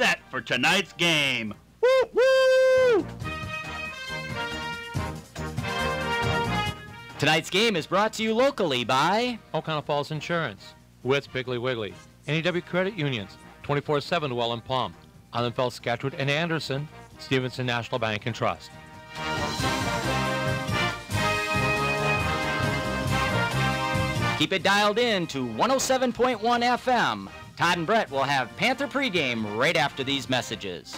set for tonight's game. Woo woo! Tonight's game is brought to you locally by Oconto Falls Insurance, Witt's Piggly Wiggly, NEW Credit Unions, 24/7 Well and Plum, Allenfeld, Scatchwood, and Anderson, Stevenson National Bank and Trust. Keep it dialed in to 107.1 FM. Todd and Brett will have Panther pregame right after these messages.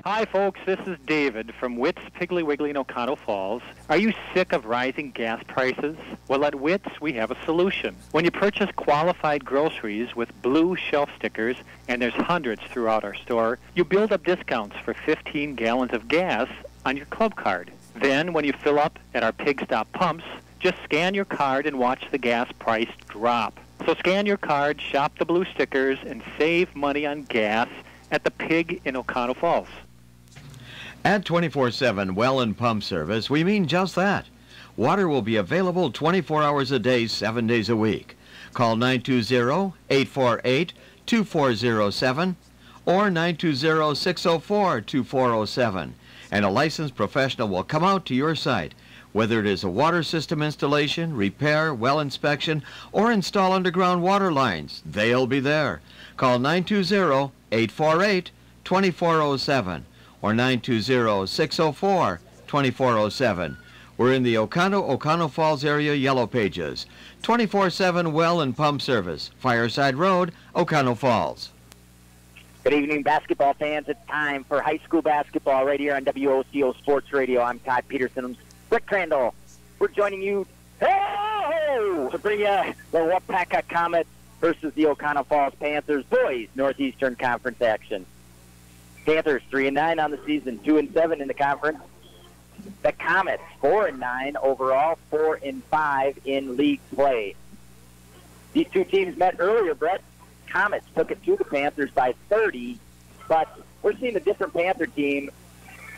Hi folks, this is David from Witt's Piggly Wiggly in Oconto Falls. Are you sick of rising gas prices? Well, at Witt's we have a solution. When you purchase qualified groceries with blue shelf stickers, and there's hundreds throughout our store, you build up discounts for 15 gallons of gas on your club card. Then when you fill up at our Pig Stop pumps, just scan your card and watch the gas price drop. So scan your card, shop the blue stickers, and save money on gas at the Pig in Oconto Falls. At 24/7 Well and Pump Service, we mean just that. Water will be available 24 hours a day, 7 days a week. Call 920-848-2407 or 920-604-2407, and a licensed professional will come out to your site, whether it is a water system installation, repair, well inspection, or install underground water lines. They'll be there. Call 920-848-2407. or 920-604-2407. We're in the Oconto Falls area Yellow Pages. 24/7 Well and Pump Service, Fireside Road, Oconto Falls. Good evening, basketball fans. It's time for high school basketball right here on WOCO Sports Radio. I'm Todd Peterson. Rick Crandall. We're joining you to bring you the Waupaca Comets versus the Oconto Falls Panthers boys Northeastern Conference action. Panthers 3-9 on the season, 2-7 in the conference. The Comets 4-9 overall, 4-5 in league play. These two teams met earlier, Brett. Comets took it to the Panthers by 30, but we're seeing a different Panther team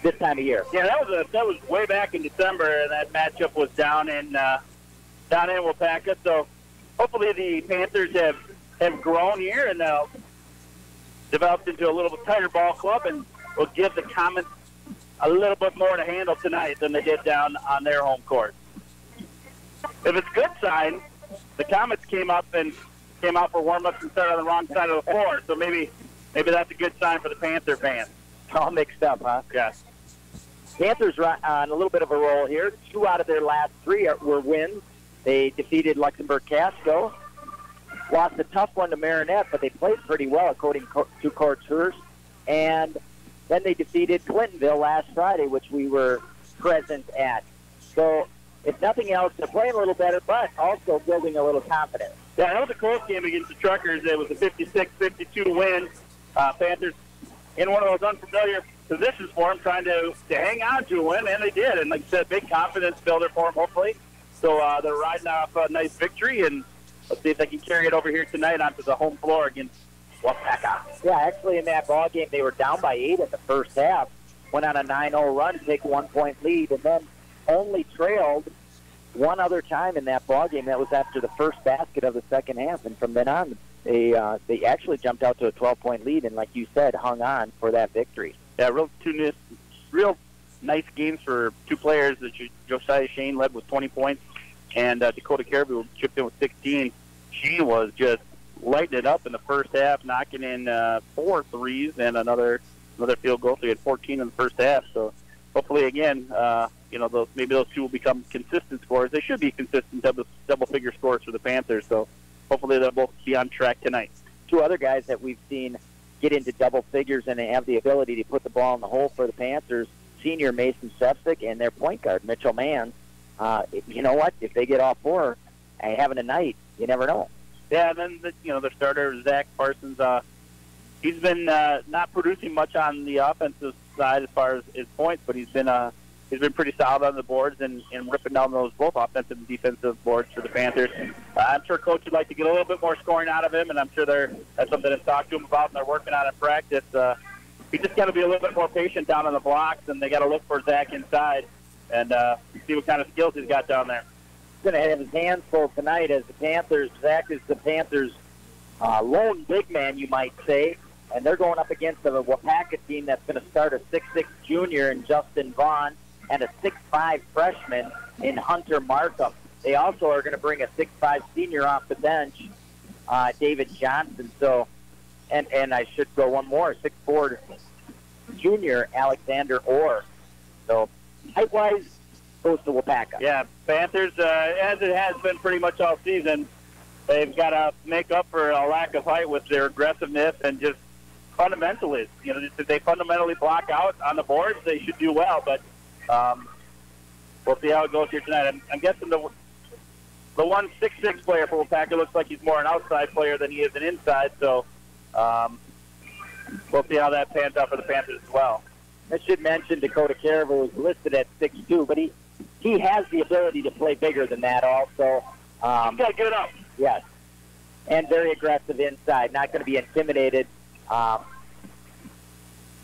this time of year. Yeah, that was way back in December, and that matchup was down in Waupaca. So hopefully the Panthers have grown here and developed into a little bit tighter ball club, and will give the Comets a little bit more to handle tonight than they did down on their home court. If it's a good sign, the Comets came out for warm-ups and started on the wrong side of the floor, so maybe that's a good sign for the Panther fans. All mixed up, huh? Yes. Panthers are on a little bit of a roll here. 2 out of their last 3 were wins. They defeated Luxembourg Casco. Lost a tough one to Marinette, but they played pretty well, according to Coach Hurst. And then they defeated Clintonville last Friday, which we were present at. So, if nothing else, they're playing a little better, but also building a little confidence. Yeah, that was a close game against the Truckers. It was a 56-52 win. Panthers in one of those unfamiliar positions for them, trying to hang on to a win, and they did. And like I said, big confidence builder for them, hopefully. So they're riding off a nice victory, and let's see if they can carry it over here tonight onto the home floor against Waupaca. Yeah, actually in that ball game, they were down by 8 at the first half, went on a 9-0 run, take 1-point lead, and then only trailed one other time in that ball game. That was after the first basket of the second half, and from then on, they actually jumped out to a 12-point lead, and like you said, hung on for that victory. Yeah, real nice games for two players. Josiah Shane led with 20 points, and Dakota Caribou chipped in with 16. She was just lighting it up in the first half, knocking in 4 threes and another field goal. So he had 14 in the first half. So hopefully, again, maybe those two will become consistent scorers. They should be consistent double-figure scorers for the Panthers. So hopefully they'll both be on track tonight. 2 other guys that we've seen get into double figures and have the ability to put the ball in the hole for the Panthers, senior Mason Sepsic and their point guard, Mitchell Mann. You know what? If they get all 4 and having a night, you never know. Yeah, and then their starter Zach Parsons. He's been not producing much on the offensive side as far as his points, but he's been pretty solid on the boards and ripping down those both offensive and defensive boards for the Panthers. I'm sure Coach would like to get a little bit more scoring out of him, and I'm sure that's something to talk to him about, and they're working on in practice. He just got to be a little bit more patient down on the blocks, and they got to look for Zach inside. and see what kind of skills he's got down there. Going to have his hands full tonight as the Panthers. Zach is the Panthers' lone big man, you might say, and they're going up against a Waupaca team that's going to start a 6'6 junior in Justin Vaughn and a 6'5 freshman in Hunter Markham. They also are going to bring a 6'5 senior off the bench, David Johnson. So, and I should go one more, 6'4 junior Alexander Orr. So, height-wise, goes to Waupaca. Yeah, Panthers, as it has been pretty much all season, they've got to make up for a lack of height with their aggressiveness and just fundamentalists. You know, if they fundamentally block out on the boards, they should do well. But we'll see how it goes here tonight. I'm guessing the 1'6" player for Waupaca looks like he's more an outside player than he is an inside. So we'll see how that pans out for the Panthers as well. I should mention Dakota Caribou is listed at 6'2", but he has the ability to play bigger than that also. He's got to get it up. Yes. And very aggressive inside. Not going to be intimidated by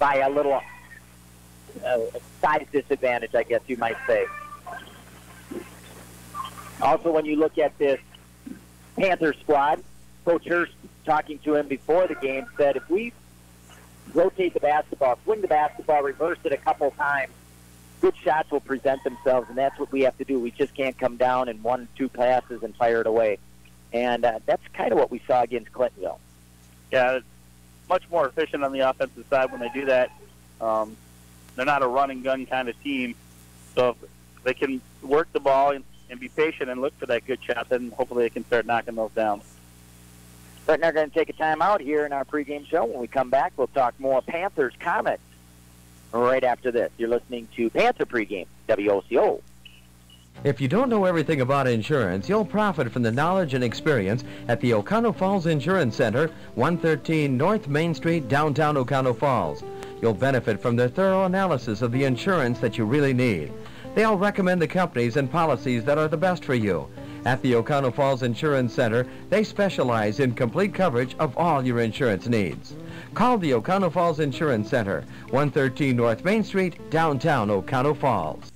a little size disadvantage, I guess you might say. Also, when you look at this Panther squad, Coach Hurst, talking to him before the game, said if we rotate the basketball, swing the basketball, reverse it a couple times, good shots will present themselves, and that's what we have to do. We just can't come down in 1-2 passes and fire it away. And that's kind of what we saw against Clintonville. Yeah, it's much more efficient on the offensive side when they do that. They're not a run-and-gun kind of team, so if they can work the ball and be patient and look for that good shot, then hopefully they can start knocking those down. Right now, we're going to take a time out here in our pregame show. When we come back, we'll talk more Panthers Comets right after this. You're listening to Panther Pregame, WOCO. If you don't know everything about insurance, you'll profit from the knowledge and experience at the Oconto Falls Insurance Center, 113 North Main Street, downtown Oconto Falls. You'll benefit from their thorough analysis of the insurance that you really need. They'll recommend the companies and policies that are the best for you. At the Oconto Falls Insurance Center, they specialize in complete coverage of all your insurance needs. Call the Oconto Falls Insurance Center, 113 North Main Street, downtown Oconto Falls.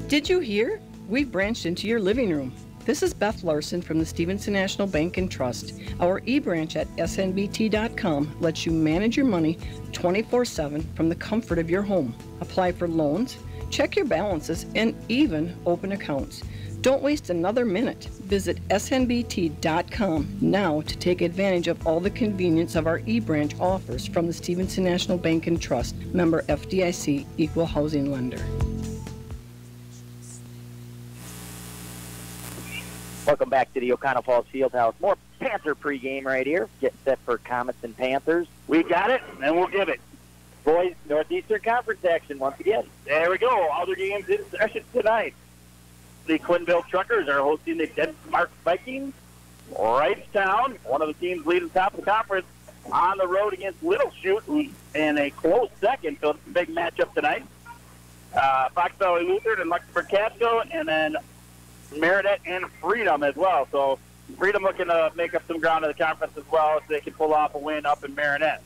Did you hear? We've branched into your living room. This is Beth Larson from the Stevenson National Bank and Trust. Our e-branch at snbt.com lets you manage your money 24/7 from the comfort of your home. Apply for loans, check your balances, and even open accounts. Don't waste another minute. Visit snbt.com now to take advantage of all the convenience of our e-branch offers from the Stevenson National Bank and Trust, member FDIC, equal housing lender. Welcome back to the Oconto Falls Fieldhouse. More Panther pregame right here. Get set for Comets and Panthers. We got it, and we'll give it. Boys, Northeastern Conference action once again. There we go. All the games in session tonight. The Quinville Truckers are hosting the Denmark Vikings. Wrightstown, one of the teams leading top of the conference, on the road against Little Chute, who's in a close second. So it's a big matchup tonight. Fox Valley Lutheran and Luxembourg Casco, and then Marinette and Freedom as well. So Freedom looking to make up some ground in the conference as well if they can pull off a win up in Marinette.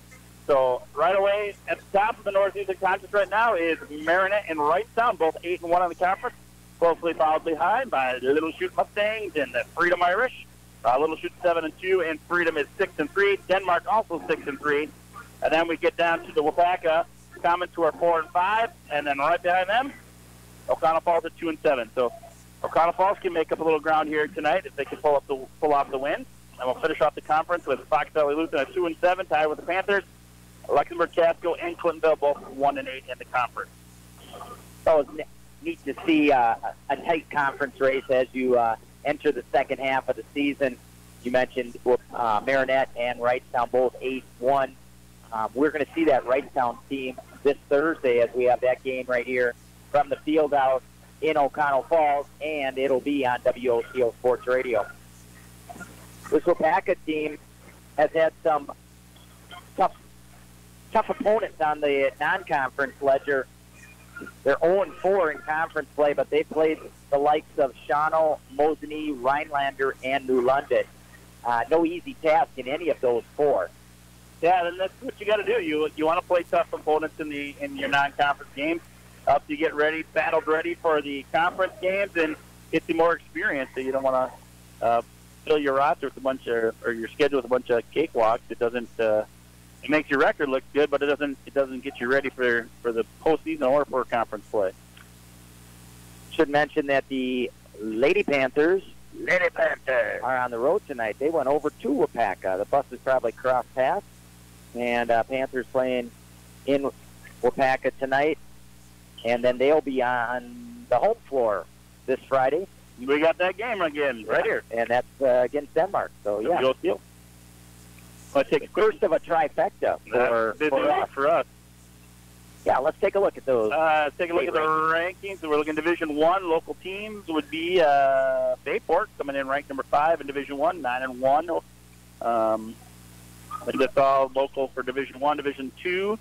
So right away at the top of the Northeastern Conference right now is Marinette and Wrightstown, both 8-1 on the conference, closely followed behind by Little Chute Mustangs and the Freedom Irish. Little Chute 7-2 and Freedom is 6-3. Denmark also 6-3. And then we get down to the Waupaca Comets, who are 4-5, and then right behind them, Oconto Falls at 2-7. So Oconto Falls can make up a little ground here tonight if they can pull off the win. And we'll finish off the conference with Fox Valley Lutheran at 2-7, tied with the Panthers. Luxembourg Casco and Clintonville both 1-8 in the conference. So it's neat to see a tight conference race as you enter the second half of the season. You mentioned Marinette and Wrightstown both 8-1. We're going to see that Wrightstown team this Thursday as we have that game right here from the field out in Oconto Falls, and it'll be on WOCO Sports Radio. This Waupaca team has had some tough opponents on the non-conference ledger. They're 0-4 in conference play, but they played the likes of Shawano, Mosinee, Rhinelander, and New London. No easy task in any of those four. Yeah, and that's what you got to do. You want to play tough opponents in your non-conference games. helps you get ready, saddled ready for the conference games, and gets you more experience. So you don't want to fill your roster with a bunch of, or your schedule with a bunch of cakewalks. It doesn't. It makes your record look good, but it doesn't get you ready for the postseason or for conference play. Should mention that the Lady Panthers are on the road tonight. They went over to Waupaca. The buses probably crossed paths, and Panthers playing in Waupaca tonight, and then they'll be on the home floor this Friday. We got that game again right here, and that's against Denmark. So yeah. Let's take first of a trifecta for us. Yeah, let's take a look at those. Take a look at the rankings. So we're looking Division I. Local teams would be Bayport coming in ranked number 5 in Division I, 9-1. I think that's all local for Division I. Division II,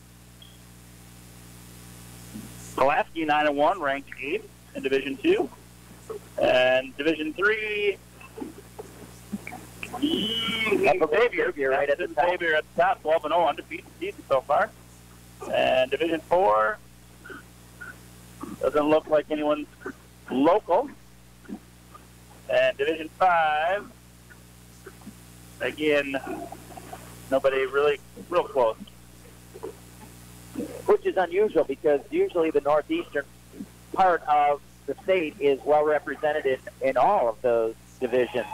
Pulaski 9-1, ranked 8th in Division II. And Division III, Xavier right at the top. Xavier at the top, 12-0, undefeated season so far. And Division IV doesn't look like anyone's local. And Division V, again, nobody really real close. Which is unusual because usually the northeastern part of the state is well represented in all of those divisions.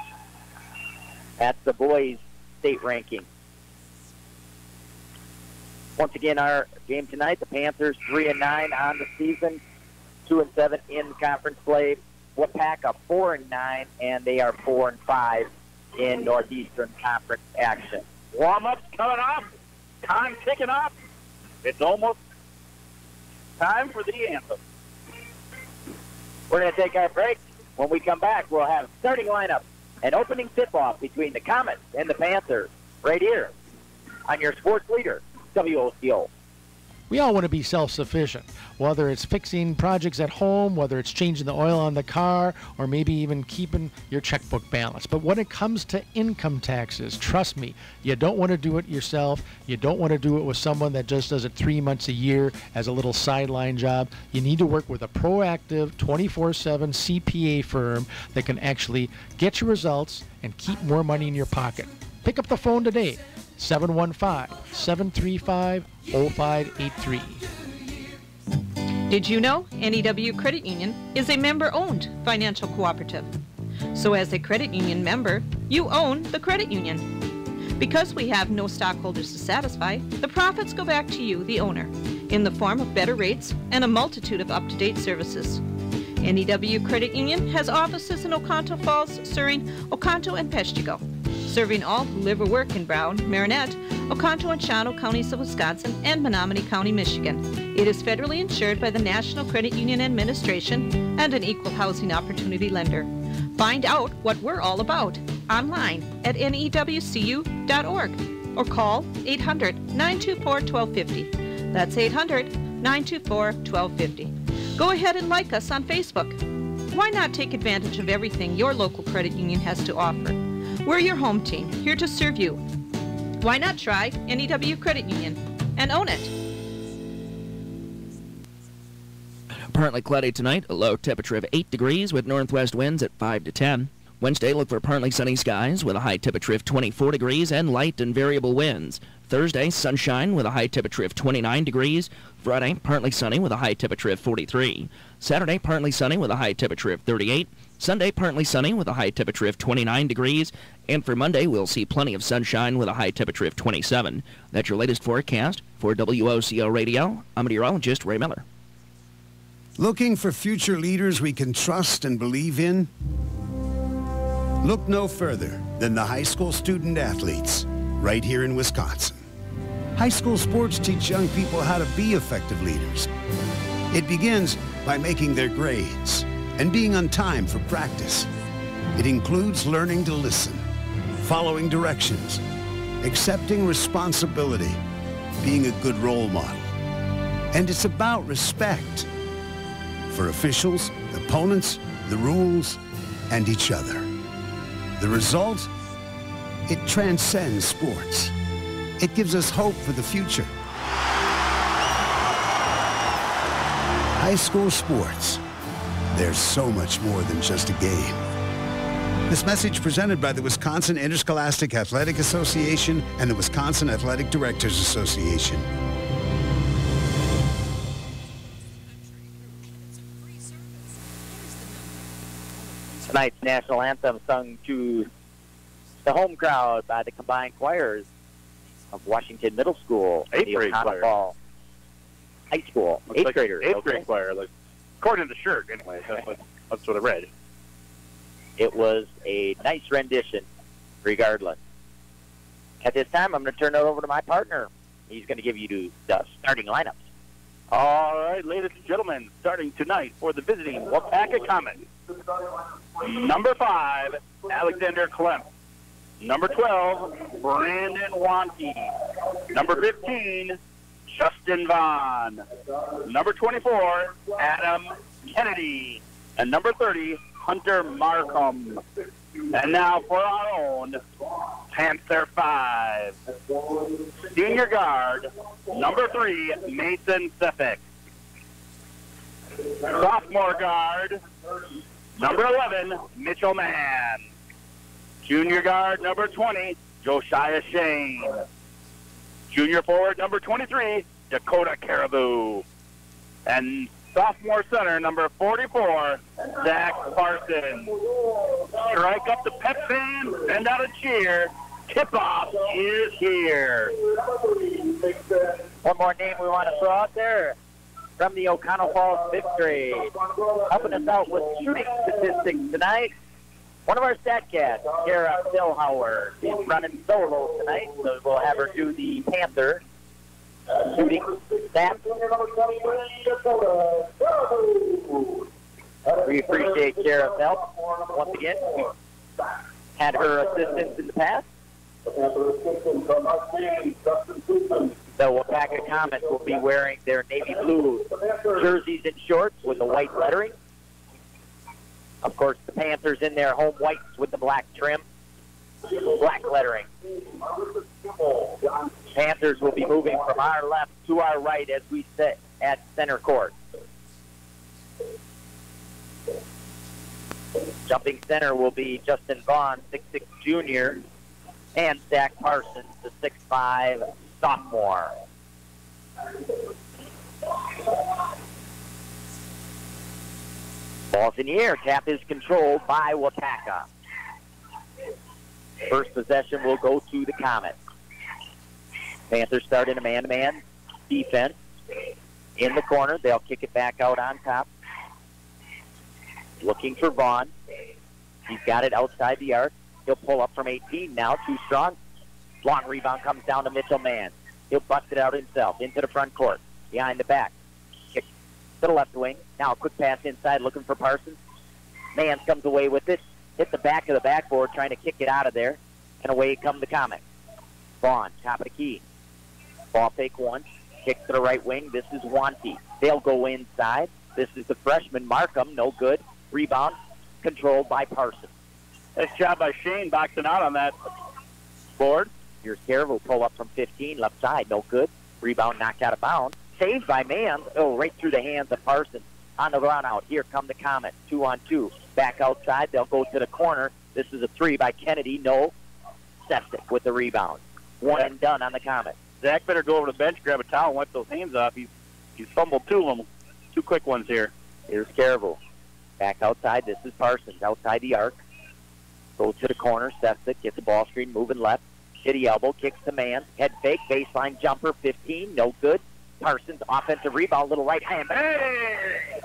That's the boys' state ranking. Once again, our game tonight, the Panthers 3-9 on the season, 2-7 in conference play. Waupaca 4-9, and they are 4-5 in Northeastern Conference action. Warm-up's coming up. Time ticking up. It's almost time for the anthem. We're going to take our break. When we come back, we'll have starting lineup and opening tip-off between the Comets and the Panthers right here on your sports leader, WOCO. We all want to be self-sufficient, whether it's fixing projects at home, whether it's changing the oil on the car, or maybe even keeping your checkbook balanced. But when it comes to income taxes, trust me, you don't want to do it yourself. You don't want to do it with someone that just does it 3 months a year as a little sideline job. You need to work with a proactive 24/7 CPA firm that can actually get your results and keep more money in your pocket. Pick up the phone today. 715-735-0583. Did you know NEW Credit Union is a member-owned financial cooperative? So as a credit union member, you own the credit union. Because we have no stockholders to satisfy, the profits go back to you, the owner, in the form of better rates and a multitude of up-to-date services. NEW Credit Union has offices in Oconto Falls, Surrey, Oconto, and Peshtigo, serving all who live or work in Brown, Marinette, Oconto and Shawano counties of Wisconsin, and Menominee County, Michigan. It is federally insured by the National Credit Union Administration and an equal housing opportunity lender. Find out what we're all about online at newcu.org or call 800-924-1250. That's 800-924-1250. Go ahead and like us on Facebook. Why not take advantage of everything your local credit union has to offer? We're your home team, here to serve you. Why not try NEW Credit Union and own it? Partly cloudy tonight, a low temperature of 8 degrees with northwest winds at 5 to 10. Wednesday, look for partly sunny skies with a high temperature of 24 degrees and light and variable winds. Thursday, sunshine with a high temperature of 29 degrees. Friday, partly sunny with a high temperature of 43. Saturday, partly sunny with a high temperature of 38. Sunday, partly sunny with a high temperature of 29 degrees. And for Monday, we'll see plenty of sunshine with a high temperature of 27. That's your latest forecast. For WOCO Radio, I'm meteorologist Ray Miller. Looking for future leaders we can trust and believe in? Look no further than the high school student athletes right here in Wisconsin. High school sports teach young people how to be effective leaders. It begins by making their grades and being on time for practice. It includes learning to listen, following directions, accepting responsibility, being a good role model. And it's about respect for officials, opponents, the rules, and each other. The result? It transcends sports. It gives us hope for the future. High high school sports, there's so much more than just a game. This message presented by the Wisconsin Interscholastic Athletic Association and the Wisconsin Athletic Directors Association. Tonight's national anthem sung to the home crowd by the combined choirs of Washington Middle School and the Oconto Falls High School. Eighth graders. Eighth grade choir, like, according to the shirt, anyway. That's what I read. It was a nice rendition, regardless. At this time, I'm going to turn it over to my partner. He's going to give you the starting lineups. All right, ladies and gentlemen, starting tonight for the visiting Waupaca Comets. Number 5, Alexander Klemp. Number 12, Brandon Wanty. Number 15, Justin Vaughn. Number 24, Adam Kennedy. And number 30, Hunter Markham. And now for our own Panther 5. Senior guard, number 3, Mason Sefik. Sophomore guard, number 11, Mitchell Mann. Junior guard, number 20, Josiah Shane. Junior forward, number 23, Dakota Caribou. And sophomore center, number 44, Zach Parsons. Strike up the pep band, send out a cheer. Tip-off is here. One more name we want to throw out there from the Oconto Falls 5th grade. Helping us out with shooting statistics tonight, one of our stat cats, Kara Philhauer. She's running solo tonight, so we'll have her do the Panther shooting stats. We appreciate Kara's help once again. We've had her assistance in the past. The Waupaca Comets will be wearing their navy blue jerseys and shorts with the white lettering. Of course, the Panthers in their home whites with the black trim, black lettering. Panthers will be moving from our left to our right as we sit at center court. Jumping center will be Justin Vaughn, 6'6" junior, and Zach Parsons, the 6'5" sophomore. Ball's in the air. Tap is controlled by Waupaca. First possession will go to the Comets. Panthers start in a man-to-man defense. In the corner, they'll kick it back out on top. Looking for Vaughn. He's got it outside the arc. He'll pull up from 18 now, too strong. Long rebound comes down to Mitchell Mann. He'll bust it out himself into the front court, behind the back. Kick to the left wing. Now a quick pass inside, looking for Parsons. Mann comes away with it. Hit the back of the backboard, trying to kick it out of there. And away come the Comets. Vaughn, top of the key. Ball fake one. Kick to the right wing. This is Wanty. They'll go inside. This is the freshman Markham. No good. Rebound controlled by Parsons. Nice job by Shane boxing out on that board. Here's Carroll will pull up from 15, left side, no good. Rebound knocked out of bounds. Saved by Mann. Oh, right through the hands of Parsons. On the run out. Here come the Comets. 2-on-2. Back outside. They'll go to the corner. This is a 3 by Kennedy. No. Septic with the rebound. One and done on the Comets. Zach better go over to the bench, grab a towel, and wipe those hands off. He's fumbled two of them. Two quick ones here. Here's Caribou. Back outside. This is Parsons. Outside the arc. Goes to the corner. Septic gets the ball screen. Moving left. Shitty elbow. Kicks to Mann. Head fake. Baseline jumper. 15. No good. Parsons. Offensive rebound. Little right hand. Hey!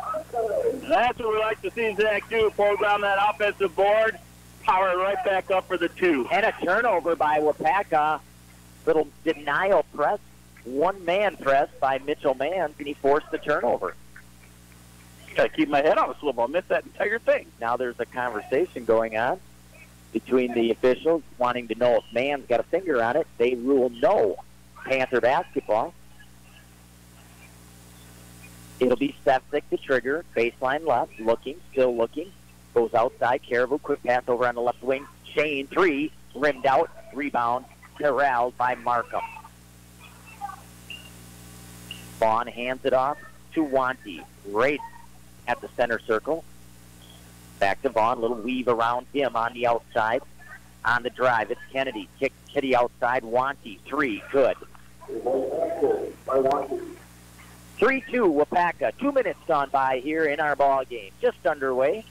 That's what we like to see Zach do. Pull down that offensive board. Power right back up for the 2. And a turnover by Waupaca. Little denial press. One-man press by Mitchell Mann, and he forced the turnover. Got to keep my head on a swivel. I missed that entire thing. Now there's a conversation going on between the officials wanting to know if Mann's got a finger on it. They rule no. Panther basketball. It'll be Septic to trigger. Baseline left. Looking. Still looking. Goes outside. Caribou. Quick pass over on the left wing. Shane, 3. Rimmed out. Rebound. Corralled by Markham. Vaughn hands it off to Wanty. right at the center circle. Back to Vaughn, little weave around him on the outside. On the drive, it's Kennedy. Kick Kitty outside, Wanty, 3, good. 3-2, Waupaca. 2 minutes gone by here in our ball game. Just underway.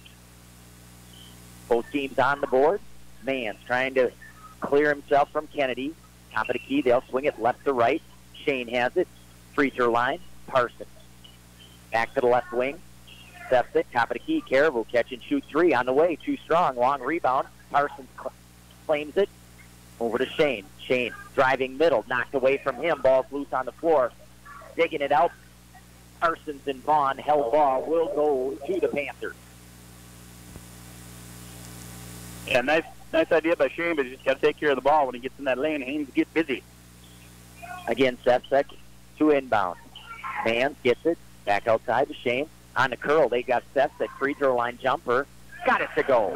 Both teams on the board. Mann's trying to clear himself from Kennedy. Top of the key, they'll swing it left to right. Shane has it. Free throw line, Parsons. Back to the left wing. Steps it, top of the key. Caribou catch and shoot 3 on the way. Too strong, long rebound. Parsons claims it. Over to Shane. Shane driving middle, knocked away from him. Ball's loose on the floor. Digging it out. Parsons and Vaughn held ball. Will go to the Panthers. Yeah, nice idea by Shane, but he's just got to take care of the ball when he gets in that lane. Haynes gets busy. Again, Sefsek to inbound. Mann gets it. Back outside to Shane. On the curl, they got Sefsek. Free throw line jumper. Got it to go.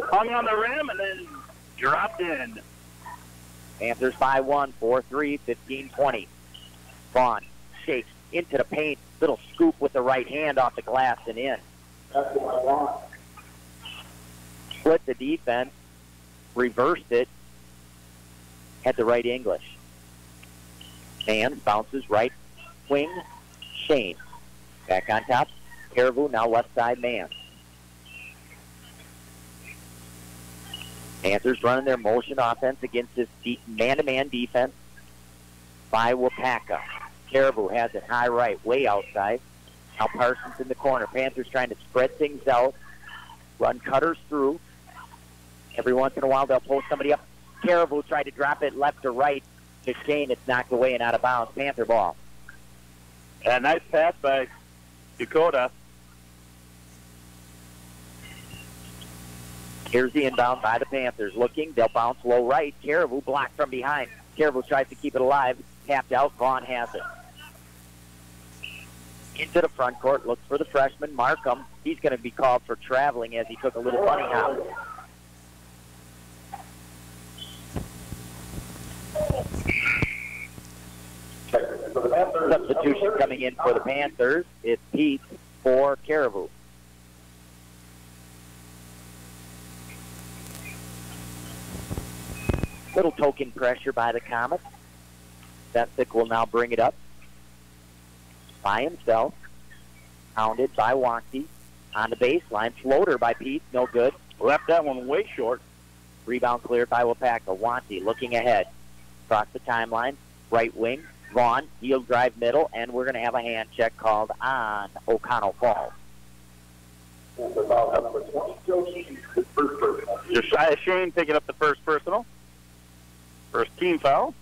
Hung on the rim and then dropped in. Panthers by 1, 4-3, 15-20. Vaughn shakes into the paint. Little scoop with the right hand off the glass and in. Split the defense. Reversed it. Had the right English. Mann bounces right wing. Shane. Back on top. Caribou now left side Mann. Panthers running their motion offense against this man-to-man defense by Waupaca. Caribou has it high right, way outside. Now Parsons in the corner. Panthers trying to spread things out, run cutters through. Every once in a while they'll post somebody up. Caribou tried to drop it left to right to Shane. It's knocked away and out of bounds. Panther ball. A nice pass by Dakota. Here's the inbound by the Panthers. Looking, they'll bounce low right. Caribou blocked from behind. Caribou tries to keep it alive. Tapped out. Vaughn has it. Into the front court. Looks for the freshman, Markham. He's going to be called for traveling as he took a little bunny hop. Substitution coming in for the Panthers. It's Pete for Caribou. Little token pressure by the Comets. Sefsek will now bring it up by himself. Pounded by Wanty. On the baseline. Floater by Pete. No good. Left that one way short. Rebound cleared by Waupaca. Wanty looking ahead. Across the timeline. Right wing. Vaughn. Heel drive middle. And we're going to have a hand check called on Oconto Falls. Josiah Shane picking up the first personal. First team foul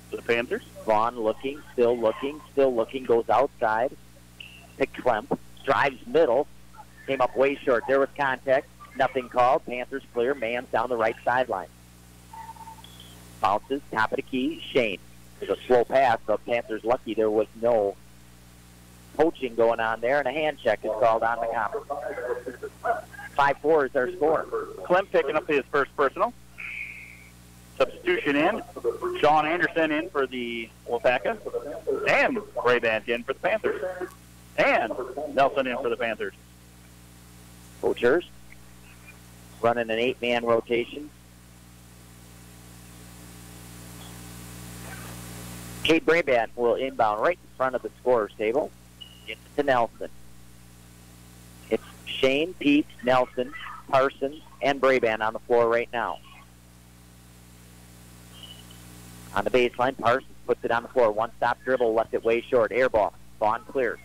for the Panthers. Vaughn looking, still looking, goes outside. Pick Klemp, drives middle, came up way short. There was contact, nothing called. Panthers clear, Mann's down the right sideline. Bounces, top of the key, Shane. There's a slow pass, but Panthers lucky there was no poaching going on there, and a hand check is called on the Comets. 5-4 is their score. Klemp picking up his first personal. Substitution in. Sean Anderson in for the Waupaca. And Brabant in for the Panthers. And Nelson in for the Panthers. Poachers running an 8-man rotation. Cade Brabant will inbound right in front of the scorer's table. It's to Nelson. It's Shane, Pete, Nelson, Parsons, and Brabant on the floor right now. On the baseline, Parsons puts it on the floor. One-stop dribble, left it way short. Air ball. Vaughn clears.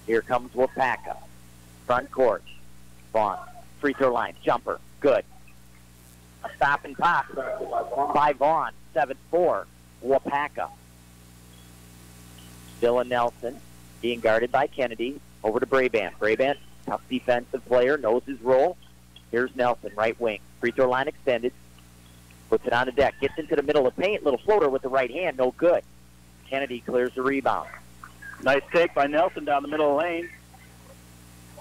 Here comes Waupaca. Front court. Vaughn. Free throw line. Jumper. Good. A stop and pop by Vaughn. 7-4. Waupaca. Still in Nelson. Being guarded by Kennedy. Over to Brabant. Brabant, tough defensive player, knows his role. Here's Nelson, right wing. Free throw line extended. Puts it on the deck. Gets into the middle of the paint. Little floater with the right hand. No good. Kennedy clears the rebound. Nice take by Nelson down the middle of the lane.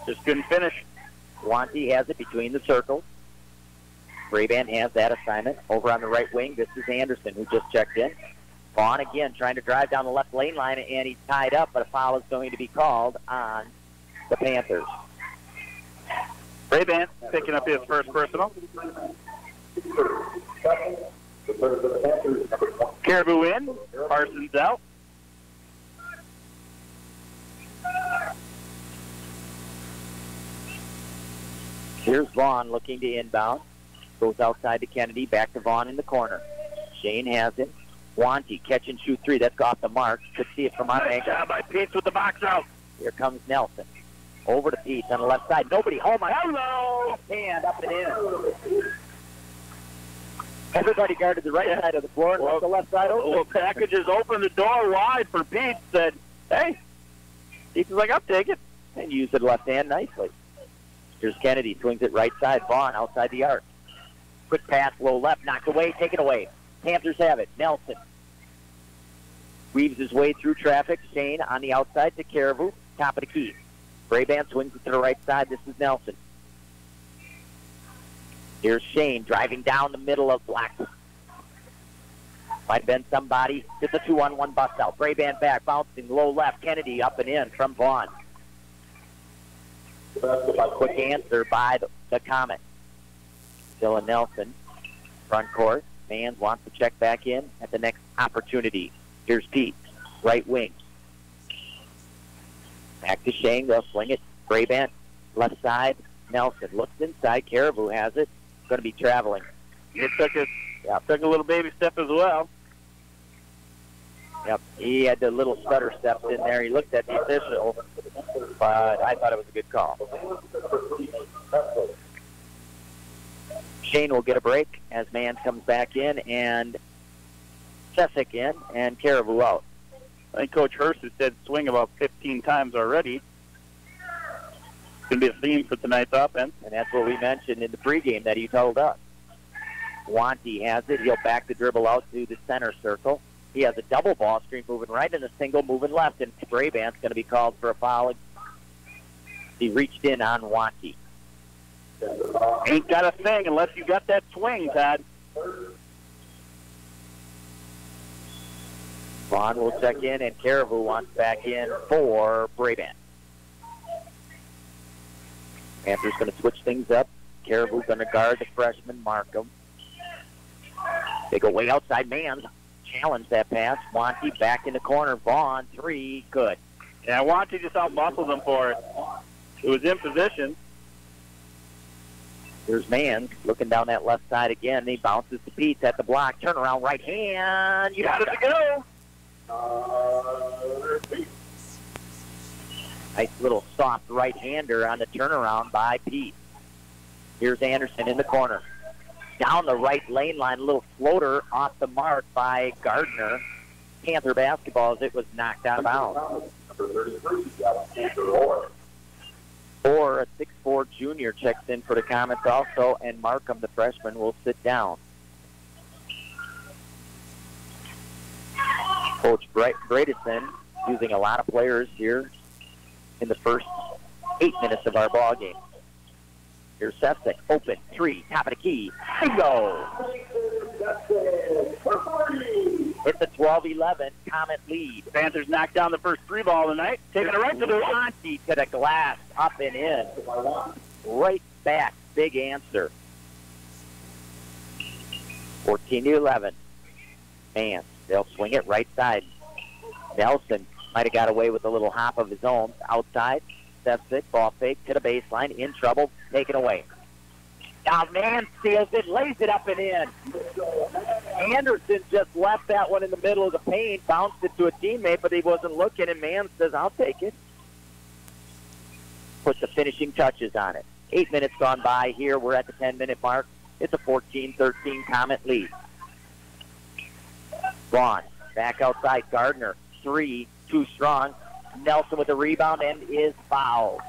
Just couldn't finish. Wanty has it between the circles. Brabant has that assignment. Over on the right wing, this is Anderson who just checked in. Vaughn again trying to drive down the left lane line, and he's tied up, but a foul is going to be called on the Panthers. Ray-Ban picking up his first personal. Caribou in. Parsons out. Here's Vaughn looking to inbound. Goes outside to Kennedy. Back to Vaughn in the corner. Shane has it. Wanty catch and shoot three. That's off the mark. Could see it from on Nice job by Peets with the box out. Here comes Nelson. Over to Peets on the left side. Nobody home. Hello! Hand up and in. Everybody guarded the right side of the floor and left the left side open. Well, packages open the door wide for Peets. Said, hey. Peets is like, I'll take it. And used it left hand nicely. Here's Kennedy. Swings it right side. Vaughn outside the arc. Quick pass, low left. Knocked away. Take it away. Panthers have it. Nelson weaves his way through traffic. Shane on the outside to Caribou. Top of the key. Ray-Ban swings it to the right side. This is Nelson. Here's Shane driving down the middle of Black. Might have been somebody. It's a 2-on-1 bust out. Ray-Ban back, bouncing low left. Kennedy up and in from Vaughn. A quick answer by the Comet. Dylan Nelson, front court. Mans wants to check back in at the next opportunity. Here's Pete, right wing. Back to Shane. They'll swing it. Ray-Ban, left side. Nelson looks inside. Caribou has it. Going to be traveling. It took a little baby step as well. Yep, he had the little stutter steps in there. He looked at the official, but I thought it was a good call. Shane will get a break as Mans comes back in, and Chesick in, and Caribou out. I think Coach Hurst has said swing about 15 times already. It's going to be a theme for tonight's offense. And that's what we mentioned in the pregame that he told us. Wanty has it. He'll back the dribble out to the center circle. He has a double ball screen moving right and a single moving left, and Ray-Ban's going to be called for a foul. He reached in on Wanty. Ain't got a thing unless you got that swing, Todd. Vaughn will check in, and Caribou wants back in for Ray-Ban. Panthers going to switch things up. Caribou going to guard the freshman Markham. They go way outside. Mans challenge that pass. Wanty back in the corner. Vaughn, three, good. Yeah, Wanty just out-muscled him for it. It was in position. Here's Mans looking down that left side again. He bounces to Pete at the block. Turnaround right hand. You got it to go. Nice little soft right-hander on the turnaround by Pete. Here's Anderson in the corner. Down the right lane line, a little floater off the mark by Gardner. Panther basketball as it was knocked out of bounds. Or a 6'4 junior checks in for the Comets also, and Markham, the freshman, will sit down. Coach Bredesen using a lot of players here in the first 8 minutes of our ball game. Here's Sefcik, open, three, top of the key, bingo! It's a 12-11 Comet lead. Panthers knocked down the first three ball of the night. Taking it right to the Wanty to the glass, up and in. Right back, big answer. 14-11. Man, they'll swing it right side. Nelson might have got away with a little hop of his own. Outside, Sefcik, ball fake to the baseline, in trouble, taken away. Now Mans steals it, lays it up and in. Anderson just left that one in the middle of the paint, bounced it to a teammate, but he wasn't looking, and Mans says, I'll take it. Put the finishing touches on it. 8 minutes gone by here. We're at the 10-minute mark. It's a 14-13 Comet lead. Vaughn, back outside. Gardner, three, too strong. Nelson with the rebound and is fouled.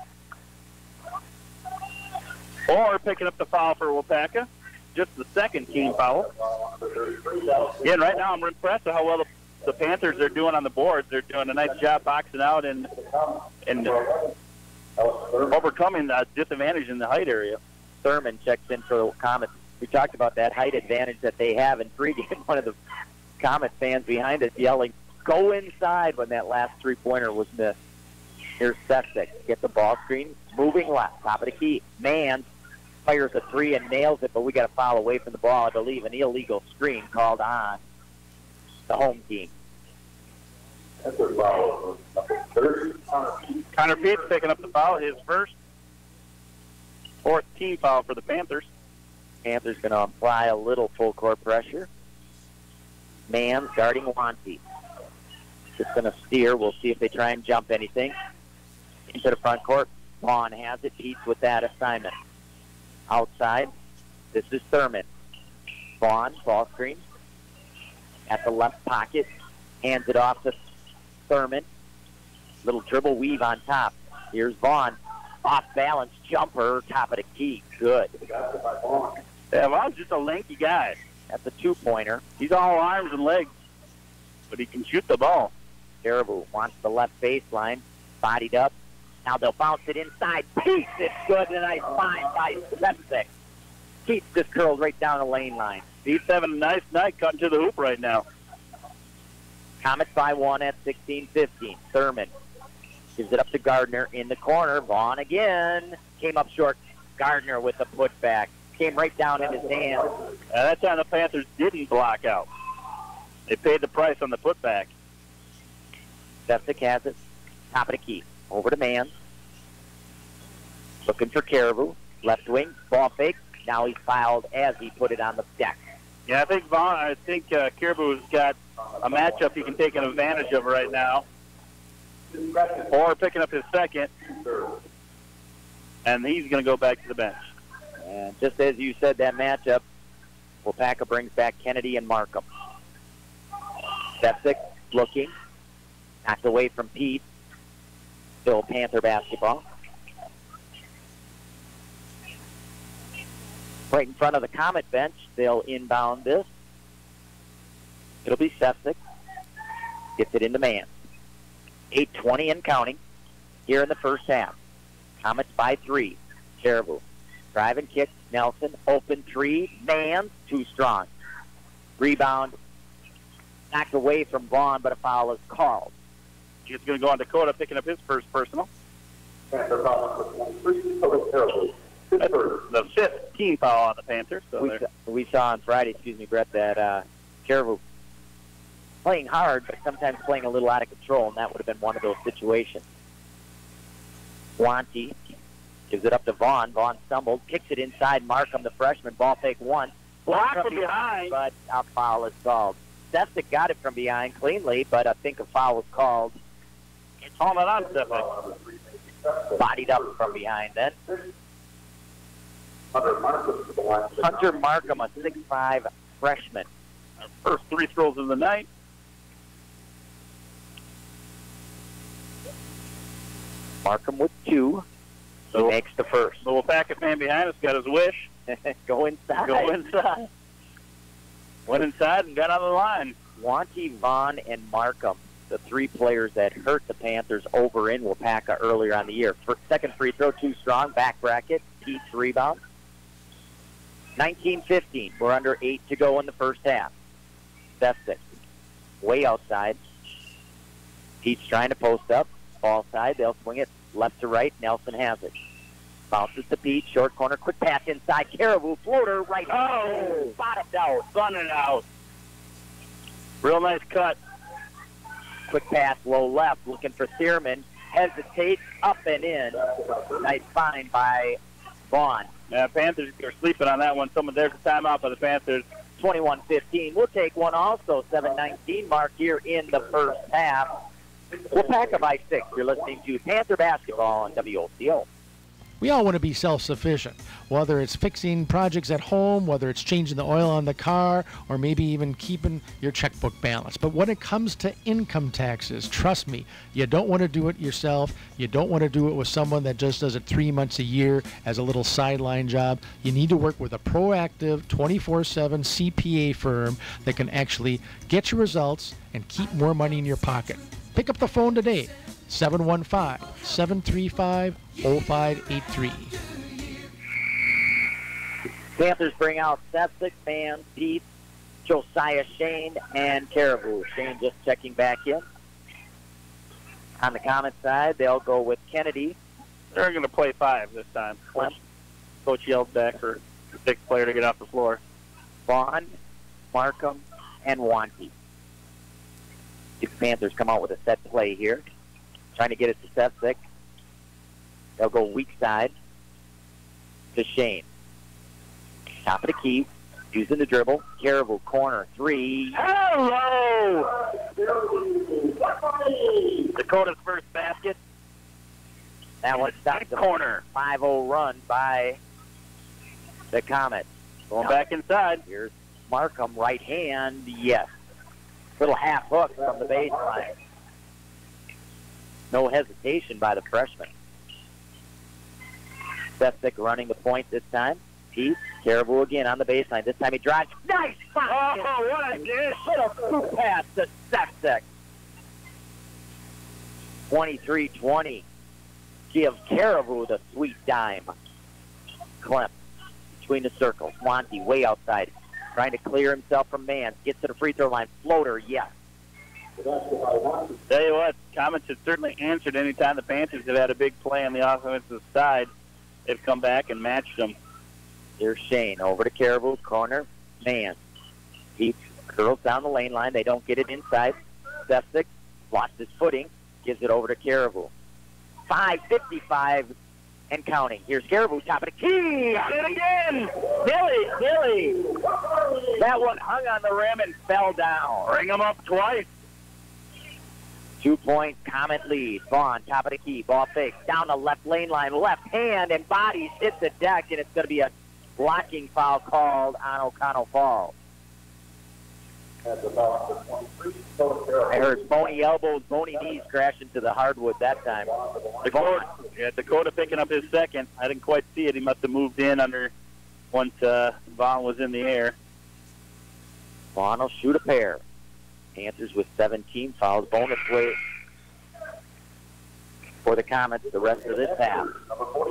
Or picking up the foul for Waupaca. Just the second team foul. Again, right now I'm impressed with how well the Panthers are doing on the boards. They're doing a nice job boxing out and overcoming the disadvantage in the height area. Thurman checks in for the Comets. We talked about that height advantage that they have in pregame. One of the Comet fans behind us yelling, "Go inside," when that last three-pointer was missed. Here's Sefcik. Get the ball screen. Moving left. Top of the key. Mann fires a three and nails it, but we got a foul away from the ball. I believe an illegal screen called on the home team. Connor Pete's picking up the foul. His first, fourth team foul for the Panthers. Panthers going to apply a little full court pressure. Mann guarding Wanty. Just going to steer. We'll see if they try and jump anything. Into the front court. Vaughn has it. Pete's with that assignment. Outside. This is Thurman. Vaughn, ball screen. At the left pocket. Hands it off to Thurman. Little dribble weave on top. Here's Vaughn. Off balance jumper. Top of the key. Good. Yeah, Vaughn's just a lanky guy. That's a two-pointer. He's all arms and legs, but he can shoot the ball. Caribou wants the left baseline. Bodied up. Now they'll bounce it inside. Peace, it's good, and a nice find by Sefcik. Keeps this curled right down the lane line. He's having a nice night cutting to the hoop right now. Comets by one at 16-15. Thurman gives it up to Gardner in the corner. Vaughn again. Came up short. Gardner with the putback. Came right down in his hands. That time the Panthers didn't block out. They paid the price on the putback. Sefcik has it. Top of the key. Over to Mann. Looking for Caribou. Left wing. Ball fake. Now he's fouled as he put it on the deck. Yeah, I think Caribou's got a matchup he can take advantage of right now. Or picking up his second. And he's going to go back to the bench. And just as you said, that matchup, Waupaca brings back Kennedy and Markham. Sefcik looking. Knocked away from Pete. Still Panther basketball. Right in front of the Comet bench, they'll inbound this. It'll be Sefcik. Gets it into Mann. 8:20 and counting here in the first half. Comets by 3. Caribou. Drive and kick. Nelson. Open 3. Mann. Too strong. Rebound. Knocked away from Vaughn, but a foul is called. He's going to go on Dakota, picking up his first personal. That's the fifth team foul on the Panthers. So we saw on Friday, Brett, that Caribou playing hard, but sometimes playing a little out of control, and that would have been one of those situations. Wanty gives it up to Vaughn. Vaughn stumbled, kicks it inside. Markham, the freshman, ball fake one. Blocked from behind. But a foul is called. Sefcik got it from behind cleanly, but I think a foul was called. Calling it on Sefcik. Bodied up from behind then. Hunter Markham, a 6'5" freshman. Our first three throws of the night. Markham with 2. He makes the first. The Waupaca fan behind us got his wish. Go inside. Go inside. Went inside and got on the line. Wanty, Vaughn, and Markham, the 3 players that hurt the Panthers over in Waupaca earlier on the year. Second free throw, too strong. Back bracket. Pete's rebound. 19-15. We're under 8 to go in the first half. Sefcik. Way outside. Pete's trying to post up. Ball side. They'll swing it left to right. Nelson has it. Bounces to Pete. Short corner. Quick pass inside. Caribou. Floater right. Oh! Bottomed out. Spun it out. Real nice cut. Quick pass. Low left. Looking for Thurman. Hesitates. Up and in. Nice find by Vaughn. Yeah, Panthers are sleeping on that one. There's a timeout by the Panthers. 21-15. We'll take one also. 7:19 mark here in the first half. Waupaca by 6. You're listening to Panther Basketball on WOCO. We all want to be self-sufficient, whether it's fixing projects at home, whether it's changing the oil on the car, or maybe even keeping your checkbook balanced. But when it comes to income taxes, trust me, you don't want to do it yourself. You don't want to do it with someone that just does it 3 months a year as a little sideline job. You need to work with a proactive 24/7 CPA firm that can actually get you results and keep more money in your pocket. Pick up the phone today. 715-735-0583. Panthers bring out Sefcik, Mann, Pete, Josiah Shane and Caribou. Shane just checking back in. On the Comet side, they'll go with Kennedy. They're going to play 5 this time. Coach yelled back for the 6th player to get off the floor. Vaughn, Markham, and Wanty. The Panthers come out with a set play here. Trying to get it to Sefcik. They'll go weak side to Shane. Top of the key. Using the dribble. Caribou, corner, 3. Hello! Dakota's first basket. That one stopped the corner. 5-0 run by the Comets. Going back inside. Here's Markham, right hand, yes. Little half hook from the baseline. No hesitation by the freshman. Sefcik running the point this time. Pete, Caribou again on the baseline. This time he drives. Nice! Oh, what a dish! Little scoop pass to Sefcik. 23-20. Gives Caribou the sweet dime. Clem between the circles. Wanty way outside. Trying to clear himself from Mans. Gets to the free throw line. Floater, yes. Tell you what, Comets have certainly answered any time the Panthers have had a big play on the offensive side. They've come back and matched them. Here's Shane over to Caribou. Corner. Mans. He curls down the lane line. They don't get it inside. Sefcik lost his footing. Gives it over to Caribou. 5:55 and counting. Here's Caribou, top of the key. Got it again. Billy. That one hung on the rim and fell down. Ring them up twice. 2-point Comet lead. Vaughn, top of the key. Ball fakes. Down the left lane line. Left hand and bodies hit the deck, and it's going to be a blocking foul called on Oconto Falls. I heard bony elbows, bony knees crash into the hardwood that time. Dakota picking up his second. I didn't quite see it. He must have moved in under once Vaughn was in the air. Vaughn will shoot a pair. Panthers with 17 fouls. Bonus way for the Comets the rest of this half.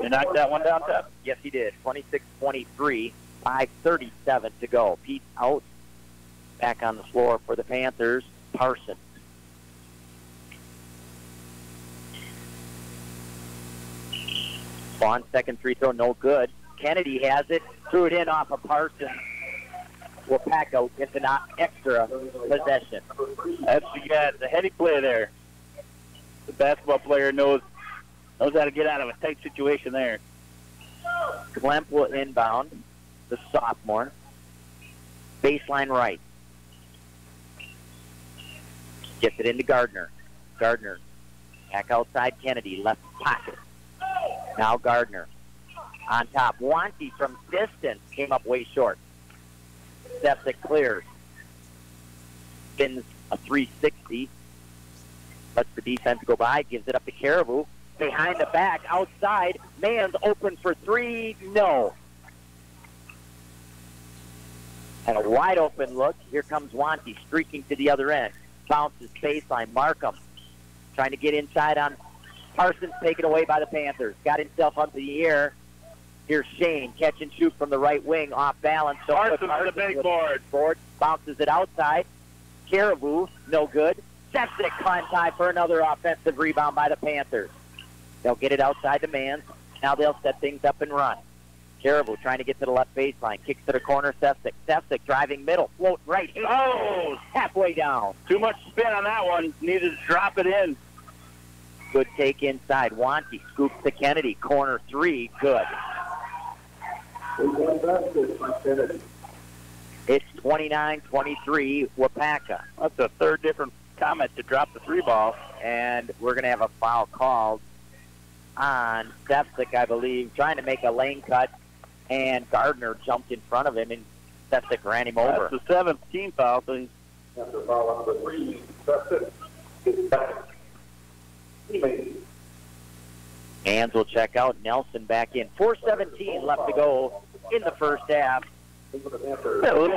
You knocked that one down, Ted? Yes, he did. 26-23, 5:37 to go. Pete out. Back on the floor for the Panthers, Parsons. Vaughn, second free throw, no good. Kennedy has it, threw it in off of Parsons. Waupaca gets an extra possession. That's the heady play there. The basketball player knows how to get out of a tight situation there. Klemp will inbound, the sophomore. Baseline right. Gets it into Gardner. Gardner back outside Kennedy, left pocket. Now Gardner on top. Wanty from distance came up way short. Sefcik clears. Spins a 360. Lets the defense go by. Gives it up to Caribou. Behind the back, outside. Mans open for 3. No. And a wide open look. Here comes Wanty streaking to the other end. Bounces baseline. Markham trying to get inside on Parsons, taken away by the Panthers. Got himself up to the air. Here's Shane. Catch and shoot from the right wing. Off balance. Parsons with the big board. Bounces it outside. Caribou, no good. Sefcik climbs high for another offensive rebound by the Panthers. They'll get it outside the man. Now they'll set things up and run. Caribou trying to get to the left baseline. Kicks to the corner, Sefcik. Sefcik driving middle. Float right. Oh! Halfway down. Too much spin on that one. Needed to drop it in. Good take inside. Wanty scoops to Kennedy. Corner 3. Good. It's 29-23, Waupaca. That's the third different Comet to drop the 3 ball. And we're going to have a foul called on Sefcik, I believe, trying to make a lane cut, and Gardner jumped in front of him, and Sefcik ran him over. That's the 7th team foul, so he's... Hands will check out. Nelson back in. 4:17 left to go in the first half. A little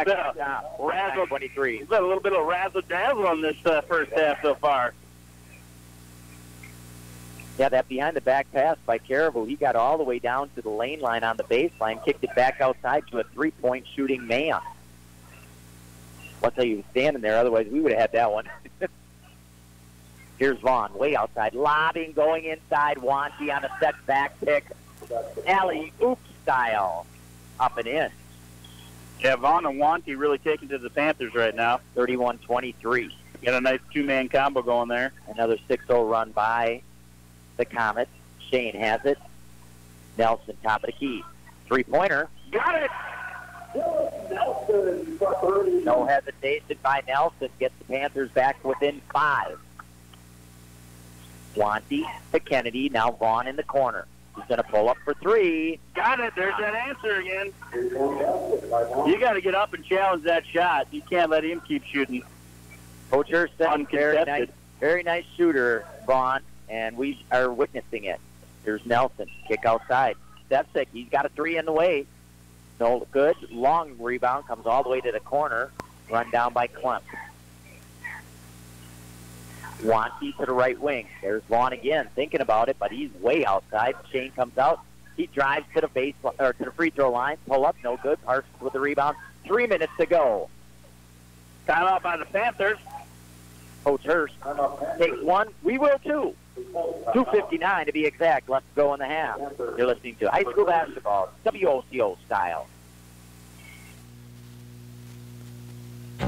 bit of razzle, 23. Got a little bit of razzle-dazzle on this first half so far. Yeah, that behind-the-back pass by Caribou, he got all the way down to the lane line on the baseline, kicked it back outside to a three-point shooting man. I'll tell you, he was standing there. Otherwise, we would have had that one. Here's Vaughn, way outside. Lobbing, going inside. Wanty on a set back pick. Alley-oop style. Up and in. Yeah, Vaughn and Wanty really taking to the Panthers right now. 31-23. Got a nice two-man combo going there. Another 6-0 run by the Comets. Shane has it. Nelson, top of the key. Three-pointer. Got it! No hesitation by Nelson. Gets the Panthers back within 5. Wanty to Kennedy. Now Vaughn in the corner. He's going to pull up for 3. Got it. There's that answer again. You got to get up and challenge that shot. You can't let him keep shooting. Coach Hurst, very nice shooter, Vaughn, and we are witnessing it. Here's Nelson. Kick outside. Stepsick. He's got a 3 in the way. No good. Long rebound. Comes all the way to the corner. Run down by Clem. Wanty to the right wing. There's Vaughn again, thinking about it, but he's way outside. Shane comes out. He drives to the base or to the free throw line. Pull up, no good. Parsons with the rebound. 3 minutes to go. Timeout by the Panthers. Coach Hurst takes one. We will too. 2:59 to be exact. Let's go in the half. You're listening to high school basketball, WOCO style.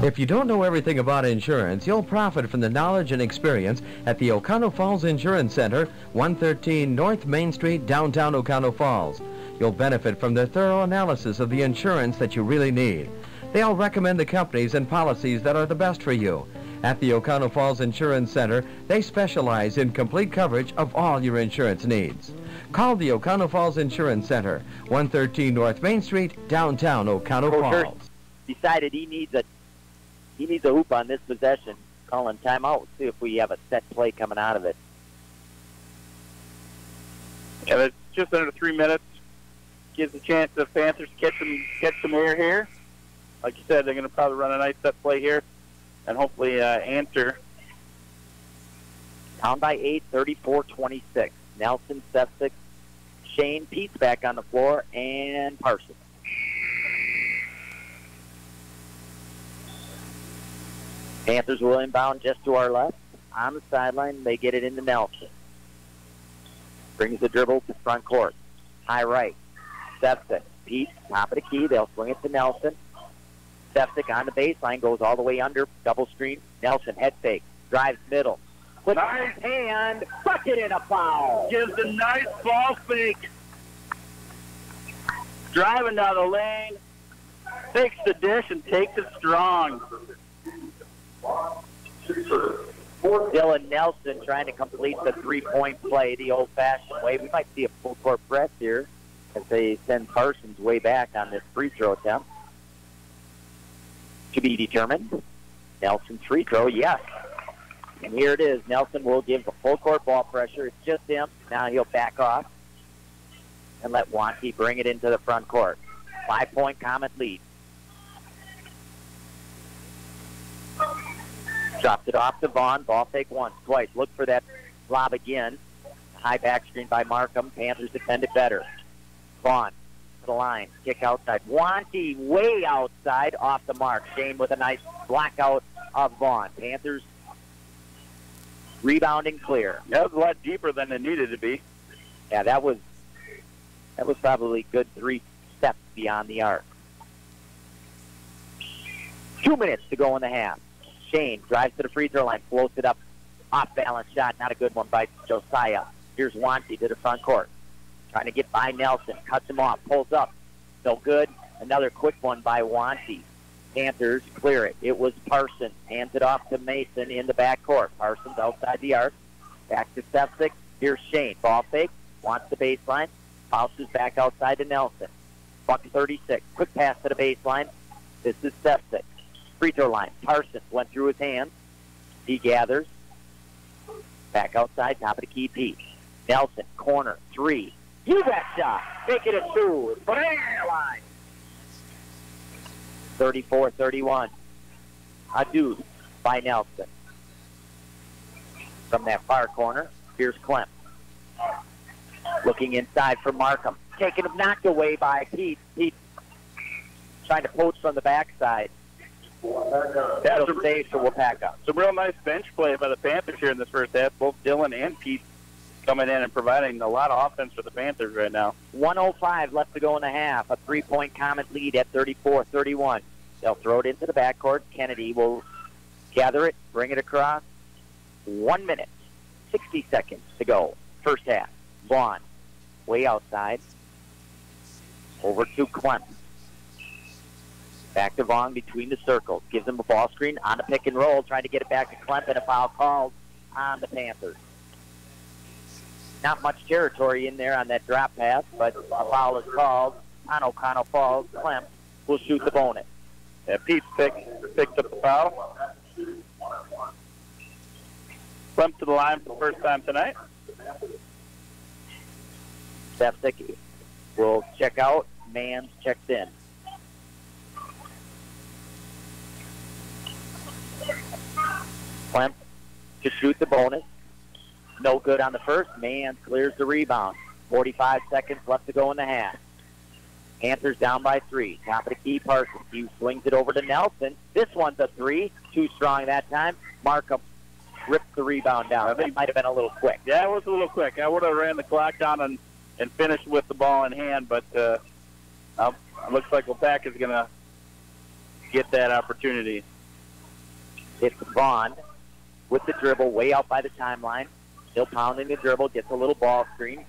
If you don't know everything about insurance, you'll profit from the knowledge and experience at the Oconto Falls Insurance Center, 113 North Main Street, downtown Oconto Falls. You'll benefit from their thorough analysis of the insurance that you really need. They'll recommend the companies and policies that are the best for you. At the Oconto Falls Insurance Center, they specialize in complete coverage of all your insurance needs. Call the Oconto Falls Insurance Center, 113 North Main Street, downtown Oconto Falls. Decided he needs a hoop on this possession. Calling timeout. See if we have a set play coming out of it. Yeah, it's just under 3 minutes. Gives a chance to the Panthers to catch some air here. Like you said, they're going to probably run a nice set play here and hopefully answer. Down by 8, 34-26. Nelson, Stepsick, Shane, Pete's back on the floor, and Parsons. Panthers will inbound just to our left. On the sideline, they get it into Nelson. Brings the dribble to front court. High right. Stepsick. Pete, top of the key. They'll swing it to Nelson. Stepsick on the baseline, goes all the way under. Double screen. Nelson, head fake. Drives middle. Puts nice his hand. Bucket in a foul. Gives a nice ball fake. Driving down the lane. Takes the dish and takes it strong. Dylan Nelson trying to complete the three-point play the old-fashioned way. We might see a full-court press here as they send Parsons way back on this free throw attempt. To be determined. Nelson's free throw, yes. And here it is. Nelson will give the full-court ball pressure. It's just him. Now he'll back off and let Wanty bring it into the front court. 5-point Comet lead. Drops it off to Vaughn. Ball fake once, twice. Look for that lob again. High back screen by Markham. Panthers defend it better. Vaughn to the line. Kick outside. Wanty way outside off the mark. Shane with a nice blackout of Vaughn. Panthers rebounding clear. That was a lot deeper than it needed to be. Yeah, that was probably good 3 steps beyond the arc. 2 minutes to go in the half. Shane drives to the free throw line, floats it up, off-balance shot, not a good one by Josiah. Here's Wanty to the front court, trying to get by Nelson, cuts him off, pulls up, no good. Another quick one by Wanty. Panthers clear it. It was Parsons, hands it off to Mason in the backcourt. Parsons outside the arc, back to Stepsick. Here's Shane, ball fake, wants the baseline, bounces back outside to Nelson. Buck 36, quick pass to the baseline. This is Stepsick. Free throw line. Parsons went through his hands. He gathers. Back outside, top of the key, Pete. Nelson, corner, 3. You betcha! Make it a 2. Bang line. 34-31. A deuce by Nelson. From that far corner, here's Clem. Looking inside for Markham. Knocked away by Pete. Pete trying to poach from the backside. That'll stay for Waupaca. Some real nice bench play by the Panthers here in this first half. Both Dylan and Pete coming in and providing a lot of offense for the Panthers right now. 1:05 left to go in the half. A 3-point Comet lead at 34-31. They'll throw it into the backcourt. Kennedy will gather it, bring it across. 1 minute, 60 seconds to go. First half. Vaughn, way outside. Over to Clem. Back to Vaughn between the circles. Gives him a ball screen on the pick and roll. Trying to get it back to Clem, and a foul called on the Panthers. Not much territory in there on that drop pass, but a foul is called on Oconto Falls. Clem will shoot the bonus. Yeah, Pete picked up the foul. Clem to the line for the first time tonight. Stefsik will check out. Mans checks in. Clem to shoot the bonus. No good on the first. Mans clears the rebound. 45 seconds left to go in the half. Panthers down by 3. Top of the key, Parsons. He swings it over to Nelson. This one's a 3. Too strong that time. Markham ripped the rebound down. I think it might have been a little quick. Yeah, it was a little quick. I would have ran the clock down and finished with the ball in hand, but it looks like Waupaca is going to get that opportunity. It's Vaughn with the dribble way out by the timeline. Still pounding the dribble, gets a little ball screen.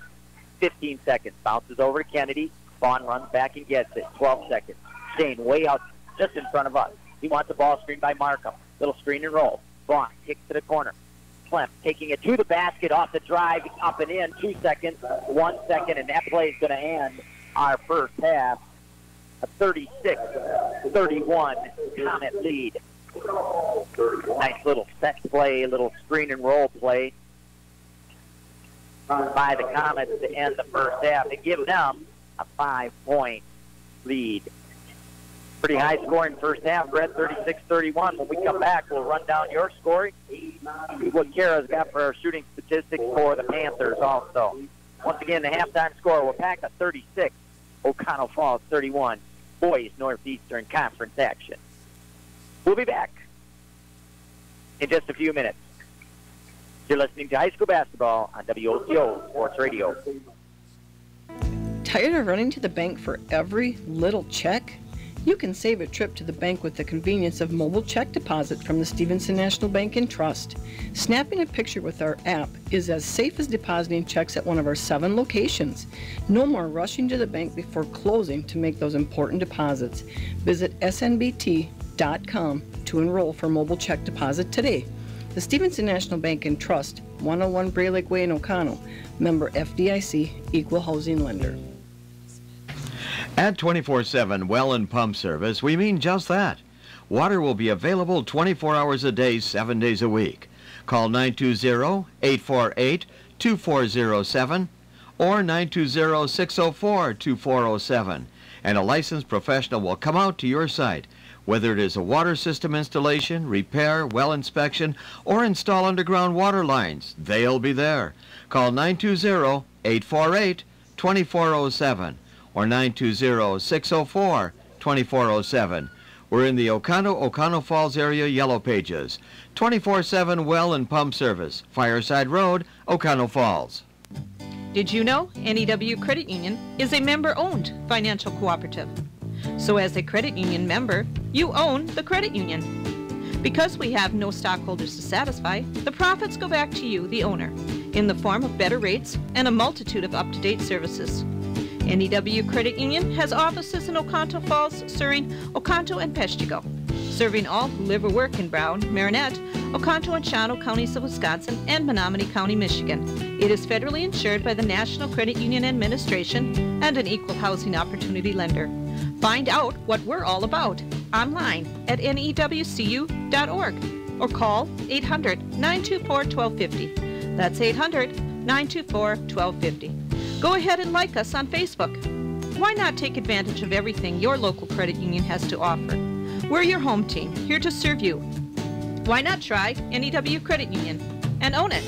15 seconds. Bounces over to Kennedy. Vaughn runs back and gets it. 12 seconds. Shane way out just in front of us. He wants a ball screen by Markham. Little screen and roll. Vaughn kicks to the corner. Clem taking it to the basket off the drive, up and in. 2 seconds, 1 second, and that play is going to end our first half. A 36-31 Comet lead. Nice little set play, little screen and roll play by the Comets to end the first half and give them a 5-point lead. Pretty high scoring first half, Brett, 36-31. When we come back, we'll run down your scoring. See what Kara's got for our shooting statistics for the Panthers also. Once again, the halftime score, Waupaca 36, Oconto Falls 31. Boys Northeastern Conference action. We'll be back in just a few minutes. You're listening to high school basketball on WOCO Sports Radio. Tired of running to the bank for every little check? You can save a trip to the bank with the convenience of mobile check deposit from the Stevenson National Bank and Trust. Snapping a picture with our app is as safe as depositing checks at one of our 7 locations. No more rushing to the bank before closing to make those important deposits. Visit snbt.com to enroll for mobile check deposit today. The Stevenson National Bank and Trust, 101 Bray Lake Way in Oconto. Member FDIC, Equal Housing Lender. At 24/7 well and pump service, we mean just that. Water will be available 24 hours a day, 7 days a week. Call 920-848-2407 or 920-604-2407, and a licensed professional will come out to your site. Whether it is a water system installation, repair, well inspection, or install underground water lines, they'll be there. Call 920-848-2407 or 920-604-2407. We're in the Oconto Falls area Yellow Pages. 24/7 well and pump service. Fireside Road, Oconto Falls. Did you know NEW Credit Union is a member-owned financial cooperative? So as a credit union member, you own the credit union. Because we have no stockholders to satisfy, the profits go back to you, the owner, in the form of better rates and a multitude of up-to-date services. NEW Credit Union has offices in Oconto Falls, Surrey, Oconto, and Peshtigo, serving all who live or work in Brown, Marinette, Oconto and Shawano counties of Wisconsin, and Menominee County, Michigan. It is federally insured by the National Credit Union Administration and an equal housing opportunity lender. Find out what we're all about online at newcu.org or call 800-924-1250. That's 800-924-1250. Go ahead and like us on Facebook. Why not take advantage of everything your local credit union has to offer? We're your home team, here to serve you. Why not try NEW Credit Union and own it?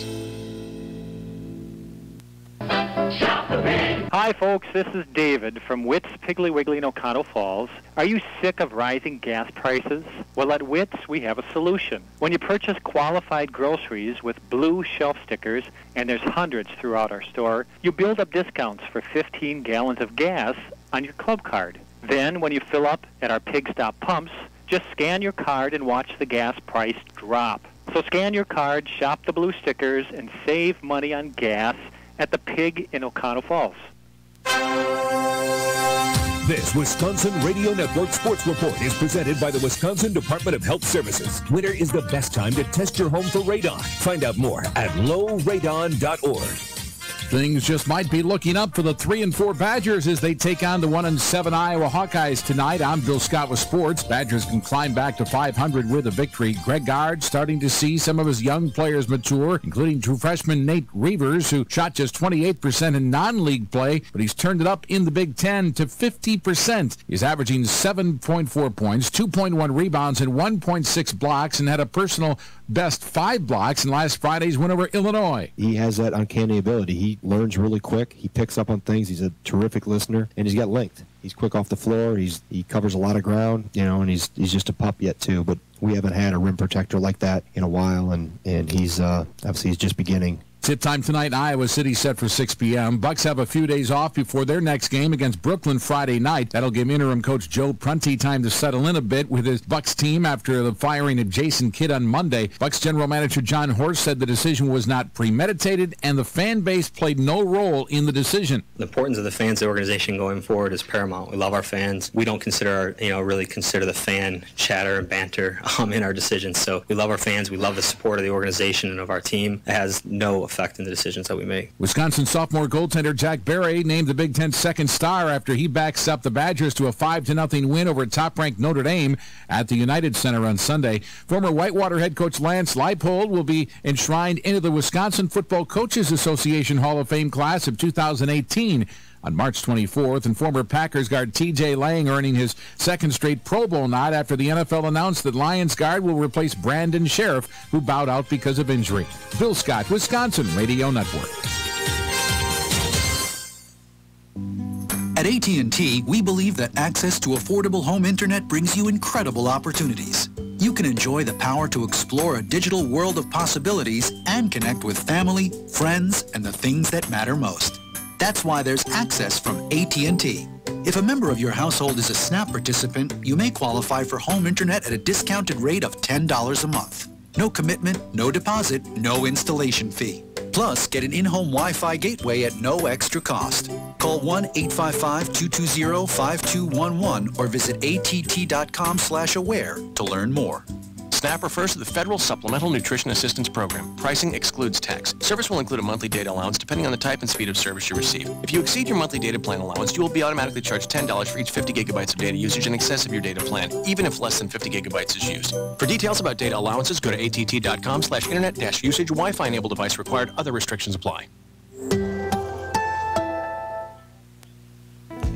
Shop the pig. Hi, folks. This is David from Witt's Piggly Wiggly in Oconto Falls. Are you sick of rising gas prices? Well, at Witt's, we have a solution. When you purchase qualified groceries with blue shelf stickers, and there's hundreds throughout our store, you build up discounts for 15 gallons of gas on your club card. Then, when you fill up at our Pig Stop pumps, just scan your card and watch the gas price drop. So scan your card, shop the blue stickers, and save money on gas at the Pig in Oconto Falls. This Wisconsin Radio Network Sports Report is presented by the Wisconsin Department of Health Services. Winter is the best time to test your home for radon. Find out more at lowradon.org. Things just might be looking up for the 3-4 Badgers as they take on the 1-7 Iowa Hawkeyes tonight. I'm Bill Scott with sports. Badgers can climb back to 500 with a victory. Greg Gard starting to see some of his young players mature, including true freshman Nate Reavers, who shot just 28% in non-league play, but he's turned it up in the Big Ten to 50%. He's averaging 7.4 points, 2.1 rebounds, and 1.6 blocks, and had a personal best 5 blocks in last Friday's win over Illinois. He has that uncanny ability. He learns really quick. He picks up on things. He's a terrific listener, and he's got length. He's quick off the floor. He covers a lot of ground, and he's just a pup yet too. But we haven't had a rim protector like that in a while, and he's obviously he's just beginning. Tip time tonight in Iowa City set for 6 p.m. Bucks have a few days off before their next game against Brooklyn Friday night. That'll give interim coach Joe Prunty time to settle in a bit with his Bucks team after the firing of Jason Kidd on Monday. Bucks general manager John Horst said the decision was not premeditated and the fan base played no role in the decision. The importance of the fans of the organization going forward is paramount. We love our fans. We don't consider really consider the fan chatter and banter in our decisions. So we love our fans. We love the support of the organization and of our team. It has no effect in the decisions that we make. Wisconsin sophomore goaltender Jack Barry named the Big Ten's second star after he backs up the Badgers to a 5-0 win over top-ranked Notre Dame at the United Center on Sunday. Former Whitewater head coach Lance Leipold will be enshrined into the Wisconsin Football Coaches Association Hall of Fame class of 2018 on March 24th, and former Packers guard T.J. Lang earning his second straight Pro Bowl nod after the NFL announced that Lions guard will replace Brandon Sheriff, who bowed out because of injury. Bill Scott, Wisconsin Radio Network. At AT&T, we believe that access to affordable home internet brings you incredible opportunities. You can enjoy the power to explore a digital world of possibilities and connect with family, friends, and the things that matter most. That's why there's access from AT&T. If a member of your household is a SNAP participant, you may qualify for home internet at a discounted rate of $10 a month. No commitment, no deposit, no installation fee. Plus, get an in-home Wi-Fi gateway at no extra cost. Call 1-855-220-5211 or visit att.com/aware to learn more. SNAP refers to the Federal Supplemental Nutrition Assistance Program. Pricing excludes tax. Service will include a monthly data allowance depending on the type and speed of service you receive. If you exceed your monthly data plan allowance, you will be automatically charged $10 for each 50 gigabytes of data usage in excess of your data plan, even if less than 50 gigabytes is used. For details about data allowances, go to att.com/internet-usage. Wi-Fi enabled device required. Other restrictions apply.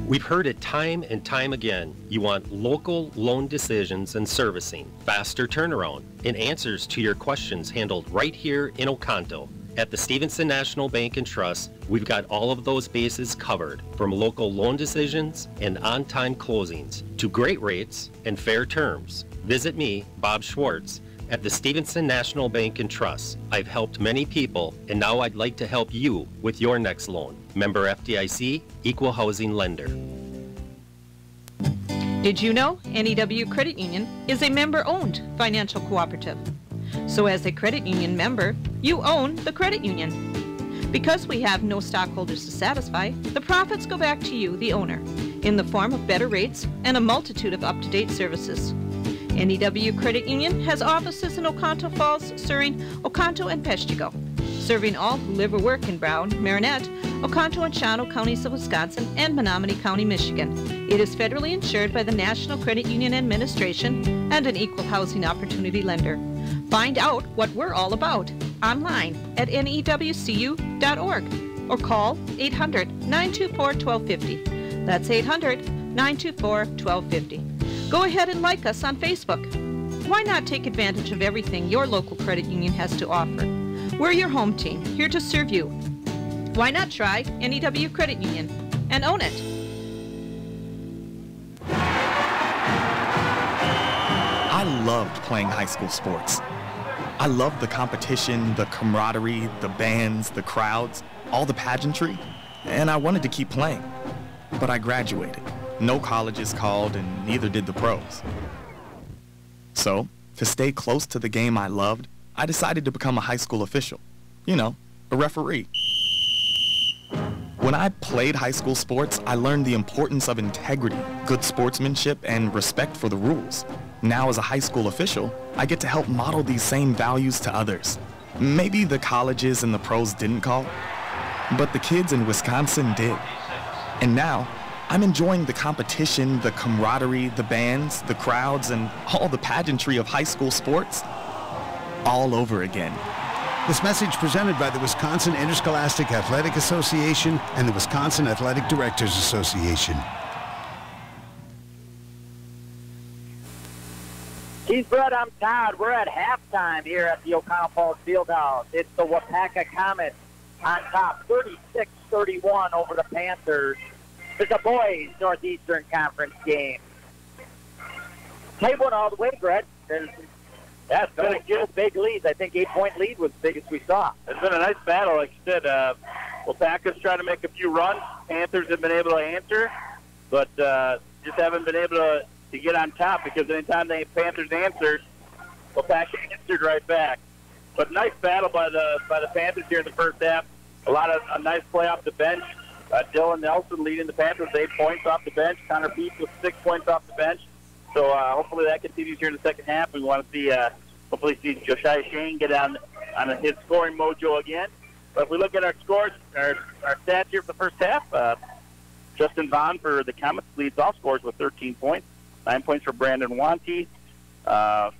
We've heard it time and time again. You want local loan decisions and servicing, faster turnaround, and answers to your questions handled right here in Oconto. At the Stevenson National Bank and Trust, we've got all of those bases covered, from local loan decisions and on-time closings to great rates and fair terms. Visit me, Bob Schwartz, at the Stevenson National Bank and Trust. I've helped many people, and now I'd like to help you with your next loan. Member FDIC, Equal Housing Lender. Did you know NEW Credit Union is a member-owned financial cooperative? So as a credit union member, you own the credit union. Because we have no stockholders to satisfy, the profits go back to you, the owner, in the form of better rates and a multitude of up-to-date services. NEW Credit Union has offices in Oconto Falls, Surrey, Oconto, and Peshtigo, serving all who live or work in Brown, Marinette, Oconto and Shawano counties of Wisconsin, and Menominee County, Michigan. It is federally insured by the National Credit Union Administration and an equal housing opportunity lender. Find out what we're all about online at newcu.org or call 800-924-1250. That's 800-924-1250. Go ahead and like us on Facebook. Why not take advantage of everything your local credit union has to offer? We're your home team, here to serve you. Why not try NEW Credit Union and own it? I loved playing high school sports. I loved the competition, the camaraderie, the bands, the crowds, all the pageantry, and I wanted to keep playing. But I graduated. No colleges called, and neither did the pros. So, to stay close to the game I loved, I decided to become a high school official. You know, a referee. When I played high school sports, I learned the importance of integrity, good sportsmanship, and respect for the rules. Now, as a high school official, I get to help model these same values to others. Maybe the colleges and the pros didn't call, but the kids in Wisconsin did. And now, I'm enjoying the competition, the camaraderie, the bands, the crowds, and all the pageantry of high school sports all over again. This message presented by the Wisconsin Interscholastic Athletic Association and the Wisconsin Athletic Directors Association. Keith Brett, I'm Todd. We're at halftime here at the Oconto Falls Fieldhouse. It's the Waupaca Comets on top, 36-31 over the Panthers. It's a boys' Northeastern Conference game. Played one all the way, Brett. That's been a good big lead. I think 8-point lead was the biggest we saw. It's been a nice battle, like you said. Waupaca's trying to make a few runs. Panthers have been able to answer, but just haven't been able to get on top, because anytime the Panthers answered, Waupaca answered right back. But nice battle by the Panthers here in the first half. A nice play off the bench. Dylan Nelson leading the Panthers with 8 points off the bench. Connor Peets with 6 points off the bench. So hopefully that continues here in the second half. We want to see hopefully see Josiah Shane get on his scoring mojo again. But if we look at our scores, our stats here for the first half, Justin Vaughn for the Comets leads all scores with 13 points. 9 points for Brandon Wanty, 5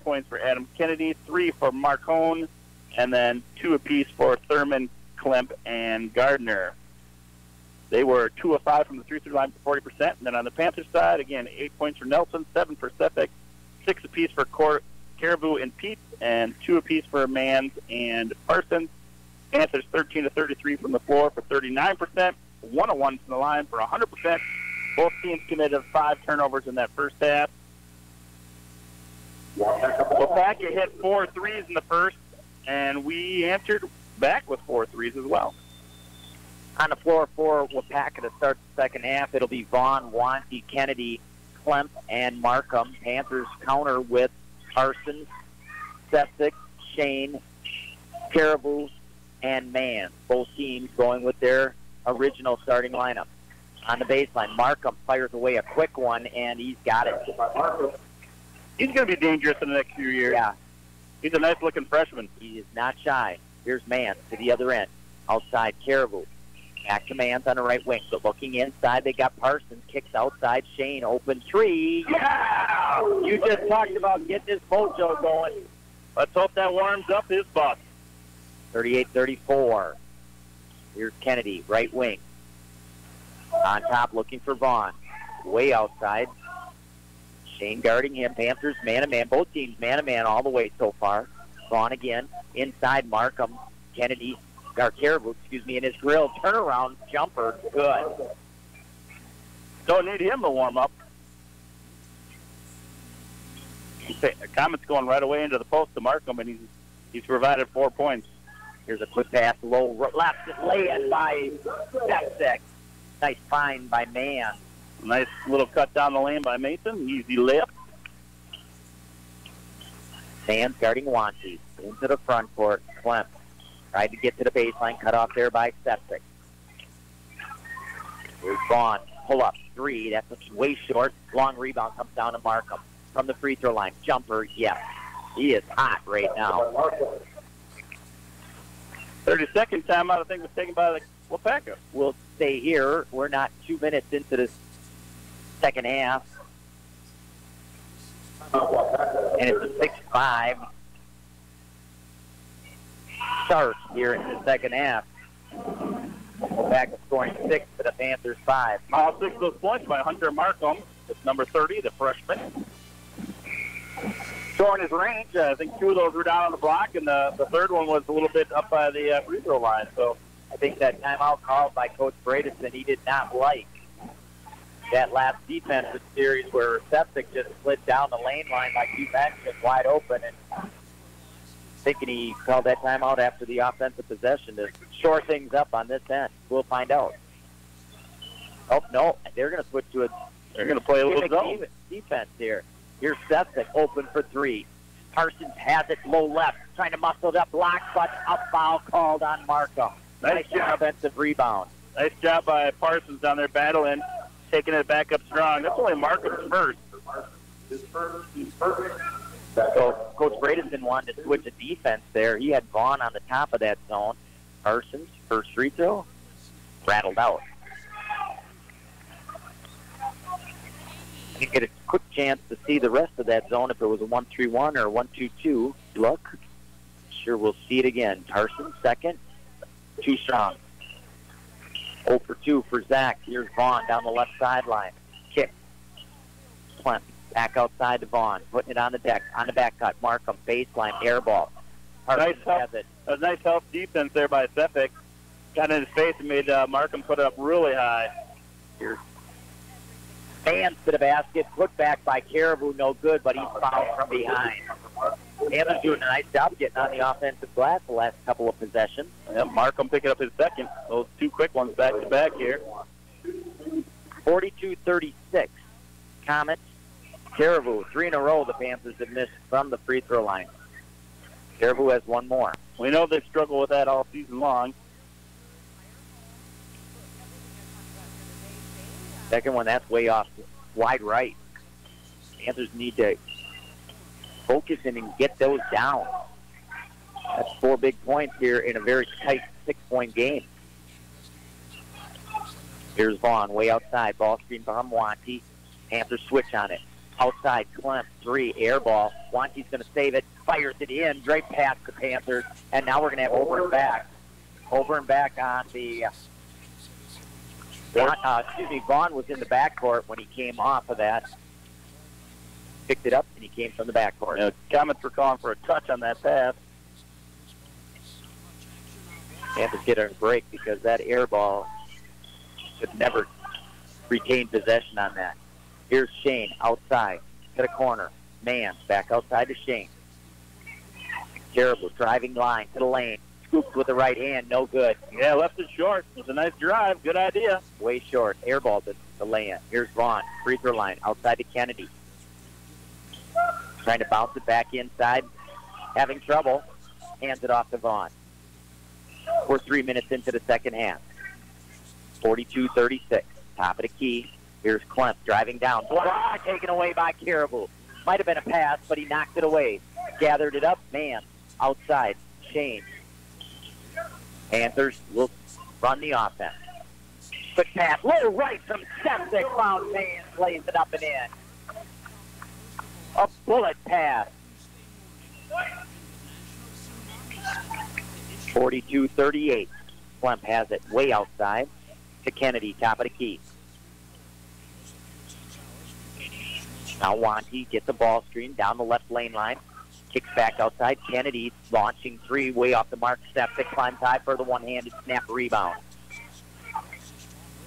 points for Adam Kennedy, 3 for Marcone, and then 2 apiece for Thurman, Klemp, and Gardner. They were 2 of 5 from the 3-3 line for 40%. And then on the Panthers side, again, 8 points for Nelson, 7 for Sepik, 6 apiece for Caribou and Pete, and 2 apiece for Mans and Parsons. Panthers 13 of 33 from the floor for 39%, 1 of 1 from the line for 100%. Both teams committed 5 turnovers in that first half. Waupaca hit 4 threes in the first, and we answered back with 4 threes as well. On the floor for Waupaca to start the second half, it'll be Vaughn, Wanty, Kennedy, Klemp, and Markham. Panthers counter with Parsons, Sepik, Shane, Caribou, and Mann. Both teams going with their original starting lineup. On the baseline, Markham fires away a quick one, and he's got it. He's going to be dangerous in the next few years. Yeah. He's a nice-looking freshman. He is not shy. Here's Mann to the other end. Outside, Caribou. Back to Mans on the right wing. But looking inside, they got Parsons. Kicks outside. Shane, open three. Yeah! You just talked about getting his mojo going. Let's hope that warms up his butt. 38-34. Here's Kennedy, right wing. On top, looking for Vaughn. Way outside. Shane guarding him. Panthers man-to-man. Both teams man-to-man all the way so far. Vaughn again. Inside, Markham. Kennedy. Caribou, in his grill. Turnaround jumper. Good. Don't need him to warm up. Comets going right away into the post to Markham, and he's provided 4 points. Here's a quick pass, low left, lay-in by Sepik. Nice find by Mann. Nice little cut down the lane by Mason. Easy layup. Mann's guarding Wanty. Into the front court. Klemp tried to get to the baseline. Cut off there by Sepik. Here's Vaughn. Pull up. 3. That's way short. Long rebound comes down to Markham. From the free throw line. Jumper, yes. He is hot right now. 32nd timeout, I think, was taken by the Waupaca. We'll stay here. We're not 2 minutes into the second half. And it's a 6-5 start here in the second half. Waupaca scoring 6 to the Panthers 5. All 6 of those points by Hunter Markham. It's number 30, the freshman. Showing his range. I think 2 of those were down on the block, and the third one was a little bit up by the free throw line. So I think that timeout called by Coach Bradison, he did not like that last defensive series where Septic just slid down the lane line like you mentioned, wide open, and thinking he called that timeout after the offensive possession to shore things up on this end. We'll find out. Oh, no, they're going to switch to They're going to play a little zone defense here. Here's Septic open for three. Parsons has it low left, trying to muscle it up, block, but a foul called on Markham. Nice offensive rebound. Nice job by Parsons down there battling, taking it back up strong. That's only Markham's first. So Coach Bradison wanted to switch a defense there. He had Vaughn on the top of that zone. Parsons, first free throw, rattled out. You get a quick chance to see the rest of that zone if it was a 1-3-1 or a 1-2-2 look. Sure, we'll see it again. Parsons, second. Too strong. 0 for 2 for Zach. Here's Vaughn down the left sideline. Kick. Clem back outside to Vaughn. Putting it on the deck. On the back cut. Markham. Baseline. Air ball. Parsons has it. A nice help defense there by Sepik. Got in his face and made Markham put it up really high. Here's Fans to the basket. Put back by Caribou. No good, but he's fouled from behind. Hammond's doing a nice job getting on the offensive glass the last couple of possessions. Yep, Markham picking up his second. Those two quick ones back-to-back here. 42-36. Comets. Caribou, 3 in a row the Panthers have missed from the free throw line. Caribou has one more. We know they've struggled with that all season long. Second one, that's way off wide right. Panthers need to focus in and get those down. That's 4 big points here in a very tight 6-point game. Here's Vaughn, way outside. Ball screen from Wanty. Panthers switch on it. Outside, Clem, 3, air ball. Wanty's going to save it, fires it in, right past the Panthers, and now we're going to have over and back. Over and back on the... Vaughn was in the backcourt when he came off of that. Picked it up, and he came from the backcourt. Yeah, Comets were calling for a touch on that pass. Panthers get a break because that air ball could never retain possession on that. Here's Shane outside to the corner. Man, back outside to Shane. Caribou driving line to the lane. Scoops with the right hand, no good. Yeah, left it short. It was a nice drive. Good idea. Way short. Air ball to the lay-in. Here's Vaughn. Free throw line outside to Kennedy. Trying to bounce it back inside. Having trouble. Hands it off to Vaughn. We're 3 minutes into the second half. 42-36. Top of the key. Here's Clem driving down. Blah, taken away by Caribou. Might have been a pass, but he knocked it away. Gathered it up. Man, outside. Shane. Panthers will run the offense. Quick pass. Low right from Septic. Found man. Lays it up and in. A bullet pass. 42-38. Clem has it way outside to Kennedy, top of the key. Now Wanty gets the ball screen down the left lane line. Kicks back outside. Kennedy launching 3 way off the mark. Septic climbs high for the one-handed snap rebound.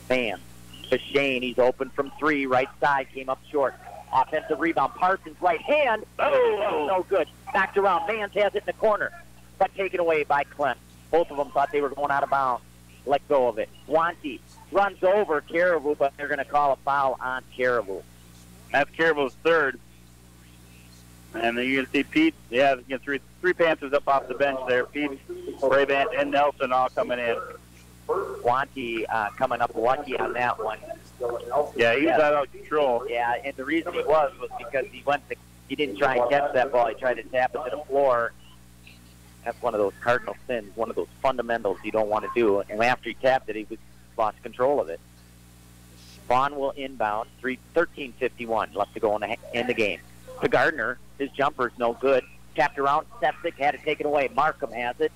Bam. To Shane. He's open from 3. Right side. Came up short. Offensive rebound. Parsons right hand. Oh, no good. Knocked around. Mans has it in the corner. But taken away by Clem. Both of them thought they were going out of bounds. Let go of it. Wanty runs over Caribou, but they're going to call a foul on Caribou. That's Caribou's third. And then you're going to see Pete, yeah, three Panthers up off the bench there. Pete, Brabant, and Nelson all coming in. Wanty coming up lucky on that one. Yeah, he was out of control. Yeah, and the reason he was because he didn't try and catch that ball. He tried to tap it to the floor. That's one of those cardinal sins, one of those fundamentals you don't want to do. And after he tapped it, he lost control of it. Vaughn will inbound. 13:51 left to go in the game. To Gardner, his jumper's no good. Tapped around, Septic had it taken away. Markham has it.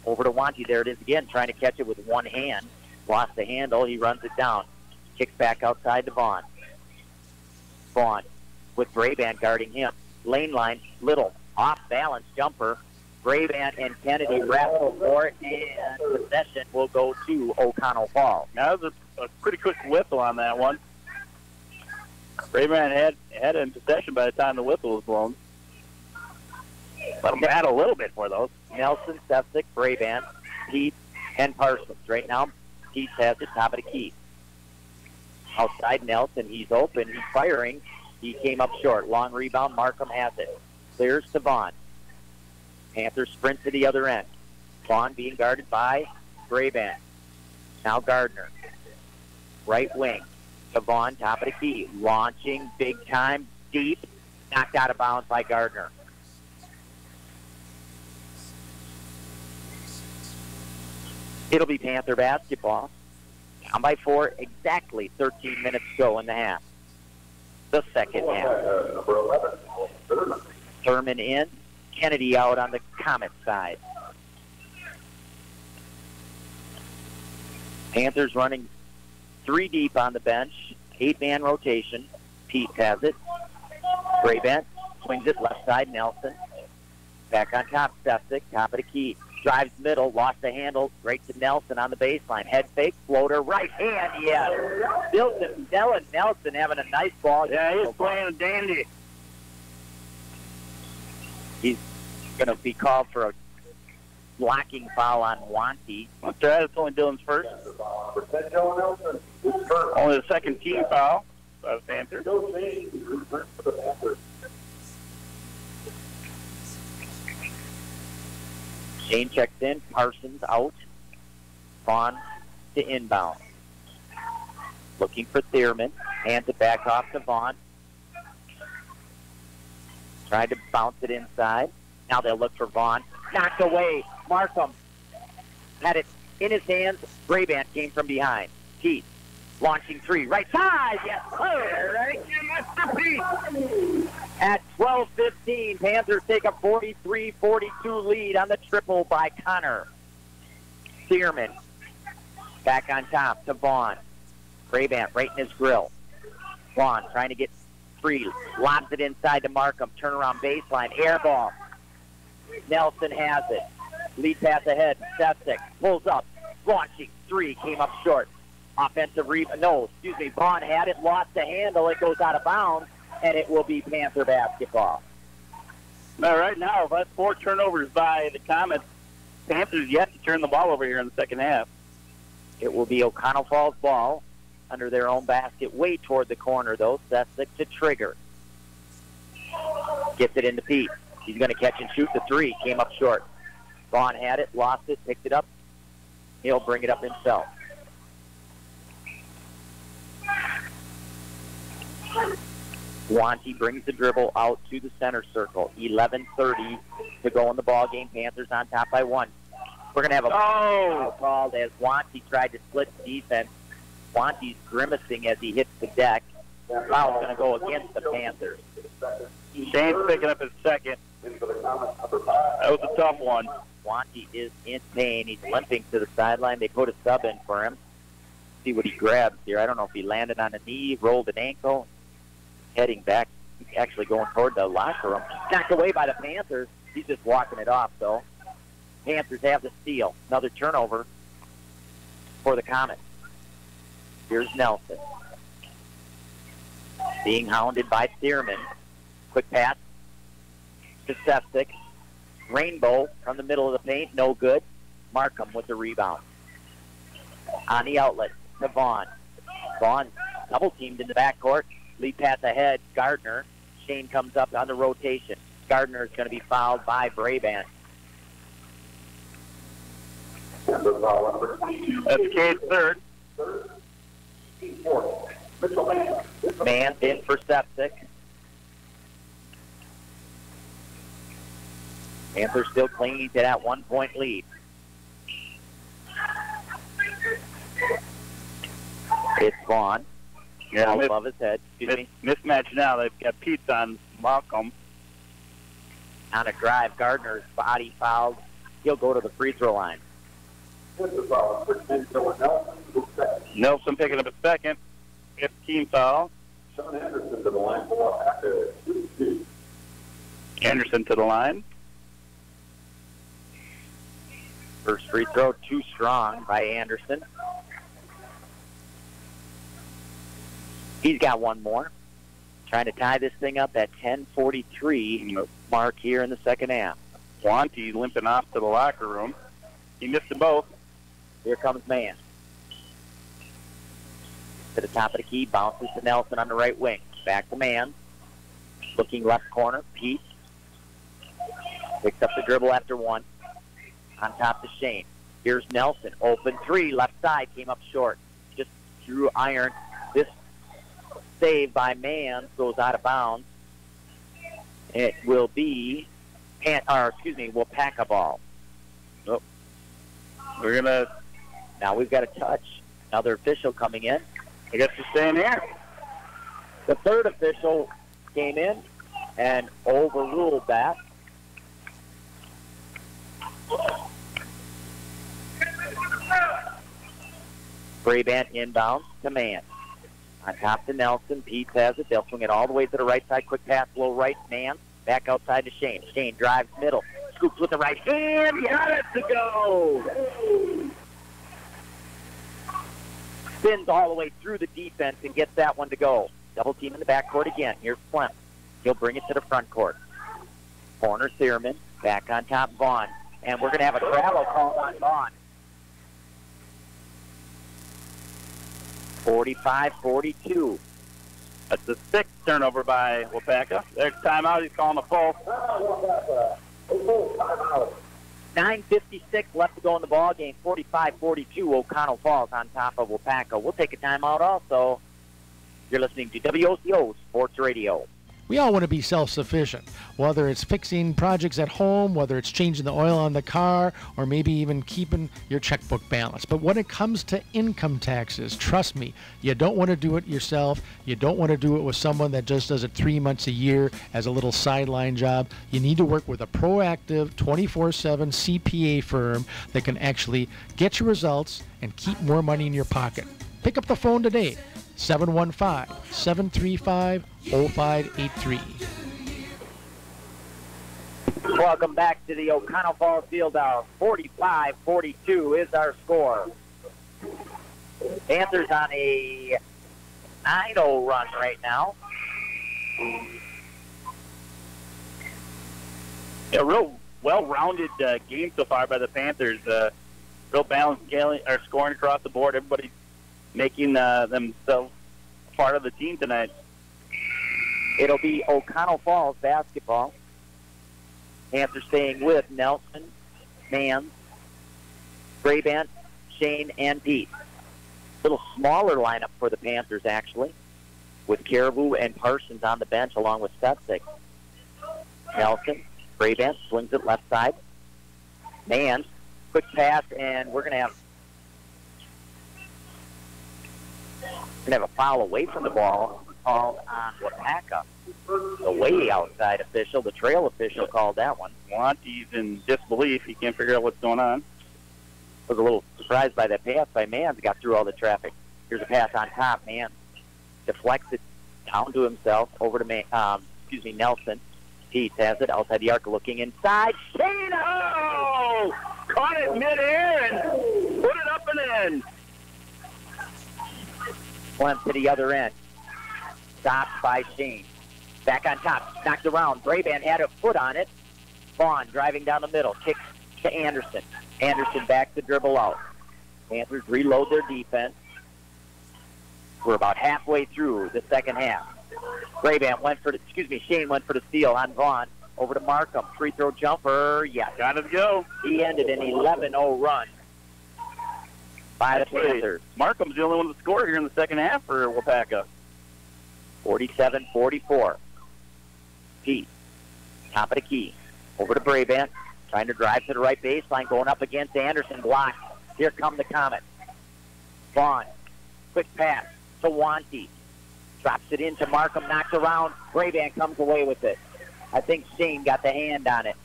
Over to Wanty. There it is again, trying to catch it with one hand. Lost the handle. He runs it down. Kicks back outside to Vaughn. Vaughn with Brabant guarding him. Lane line, Little. Off balance jumper. Brabant and Kennedy wrestle for it, and possession will go to Oconto Falls. Now, that was a pretty quick whistle on that one. Brabant had it in possession by the time the whistle was blown. Let them add a little bit for those. Nelson, Sefcik, Brabant, Pete, and Parsons. Right now, Pete has the top of the key. Outside Nelson, he's open, he's firing. He came up short. Long rebound, Markham has it. Clears to Vaughn. Panthers sprint to the other end. Vaughn being guarded by Brabant. Now Gardner. Right wing. To Vaughn, top of the key. Launching big time, deep. Knocked out of bounds by Gardner. It'll be Panther basketball. Down by 4, exactly 13 minutes to go in the half. The second half. Thurman in. Kennedy out on the Comet side. Panthers running 3 deep on the bench. 8-man rotation. Pete has it. Brabant swings it left side. Nelson. Back on top. Sefcik. Top of the key. Drives middle. Lost the handle. Right to Nelson on the baseline. Head fake. Floater. Right hand. Yeah. Dylan Nelson having a nice ball. Yeah, he's playing a dandy. He's going to be called for a blocking foul on Wanty. That's right. It's only Dylan's first. Only the second team foul by the Panthers. Shane checks in. Parsons out. Vaughn to inbound. Looking for Thierman. Hands it back off to Vaughn. Tried to bounce it inside. Now they'll look for Vaughn. Knocked away. Markham had it in his hands. Brabant came from behind. Keith launching 3. Right side. Yes, sir. Right to Mr. Pete. At 12:15, Panthers take a 43-42 lead on the triple by Connor. Thierman back on top to Vaughn. Brabant right in his grill. Vaughn trying to get free. Lobs it inside to Markham. Turnaround baseline. Air ball. Nelson has it. Lead pass ahead. Sefcik pulls up. Launching 3. Came up short. Offensive rebound. No, excuse me. Vaughn had it. Lost the handle. It goes out of bounds. And it will be Panther basketball. Now, right now, that's 4 turnovers by the Comets. Panthers yet to turn the ball over here in the second half. It will be Oconto Falls ball under their own basket. Way toward the corner, though. Sefcik to trigger. Gets it into Pete. He's going to catch and shoot the 3. Came up short. Vaughn had it, lost it, picked it up. He'll bring it up himself. Wanty brings the dribble out to the center circle. 11:30 to go in the ball game. Panthers on top by 1. We're going to have a foul called as Wanty tried to split the defense. Wanty's grimacing as he hits the deck. Foul's going to go against the Panthers. Shane's picking up his second. That was a tough one. Wanty is in pain. He's limping to the sideline. They put a sub in for him. See what he grabs here. I don't know if he landed on a knee, rolled an ankle. Heading back, actually going toward the locker room. Knocked away by the Panthers. He's just walking it off, though. Panthers have the steal. Another turnover for the Comets. Here's Nelson. Being hounded by Thierman. Quick pass to Sefcik. Rainbow from the middle of the paint. No good. Markham with the rebound. On the outlet to Vaughn. Vaughn double-teamed in the backcourt. Lead pass ahead, Gardner. Shane comes up on the rotation. Gardner is going to be fouled by Brabant. That's Cade's third. Man in for Sefcik. Panthers still clinging to that 1-point lead. It's Vaughn. Yeah, above his head. Mismatch now. They've got Pete on Malcolm. On a drive, Gardner's body fouled. He'll go to the free throw line. Nelson picking up a second. 15 foul. Anderson to the line. Anderson to the line. First free throw, too strong by Anderson. He's got one more. Trying to tie this thing up at 10:43 mark here in the second half. Wanty limping off to the locker room. He missed them both. Here comes Mann. To the top of the key, bounces to Nelson on the right wing. Back to Mann. Looking left corner, Pete. Picks up the dribble after one. On top to Shane. Here's Nelson. Open three, left side, came up short. Just drew iron. This save by Mann goes out of bounds. It will be, Waupaca ball. Oh. Now we've got a touch. Another official coming in. I guess you're staying here. The third official came in and overruled that. Brabant inbounds to Mann. On top to Nelson. Pete has it. They'll swing it all the way to the right side. Quick pass, low right. Mann back outside to Shane. Shane drives middle. Scoops with the right hand. Got it to go. Spins all the way through the defense and gets that one to go. Double team in the backcourt again. Here's Flem. He'll bring it to the front court. Corner Thierman. Back on top Vaughn. And we're going to have a travel call on Vaughn. 45-42. That's the sixth turnover by Waupaca. There's timeout. He's calling a full. 9:56 left to go in the ball game. 45-42. Oconto Falls on top of Waupaca. We'll take a timeout also. You're listening to WOCO Sports Radio. We all want to be self-sufficient, whether it's fixing projects at home, whether it's changing the oil on the car, or maybe even keeping your checkbook balanced. But when it comes to income taxes, trust me, you don't want to do it yourself. You don't want to do it with someone that just does it 3 months a year as a little sideline job. You need to work with a proactive 24/7 CPA firm that can actually get you results and keep more money in your pocket. Pick up the phone today. 715-735-0583. Welcome back to the Oconto Falls Field Hour. 45-42 is our score. Panthers on a 9-0 run right now. A real well-rounded game so far by the Panthers. Real balanced scoring across the board. Everybody's making themselves part of the team tonight. It'll be Oconto Falls basketball. Panthers staying with Nelson, Mann, Brabant, Shane, and Pete. Little smaller lineup for the Panthers, actually, with Caribou and Parsons on the bench along with Setsik. Nelson, Brabant swings it left side. Mann, quick pass, and we're going to have a foul away from the ball called on Waupaca. The way outside official, the trail official called that one. Wanty's in disbelief. He can't figure out what's going on. Was a little surprised by that pass by Mann. Got through all the traffic. Here's a pass on top. Mann deflects it down to himself over to Nelson. Pete has it outside the arc, looking inside. Shane! Oh! Caught it midair and put it up and in. Flem to the other end. Stopped by Shane. Back on top. Knocked around. Brabant had a foot on it. Vaughn driving down the middle. Kicks to Anderson. Anderson back to dribble out. Panthers reload their defense. We're about halfway through the second half. Shane went for the steal on Vaughn. Over to Markham. Free throw jumper. Yes. Got to go. He ended an 11-0 run by the Panthers. Markham's the only one to score here in the second half for Waupaca. 47-44. Pete, top of the key. Over to Brabant. Trying to drive to the right baseline. Going up against Anderson. Blocked. Here come the Comets. Vaughn. Quick pass to Wanty. Drops it into Markham. Knocks around. Brabant comes away with it. I think Shane got the hand on it.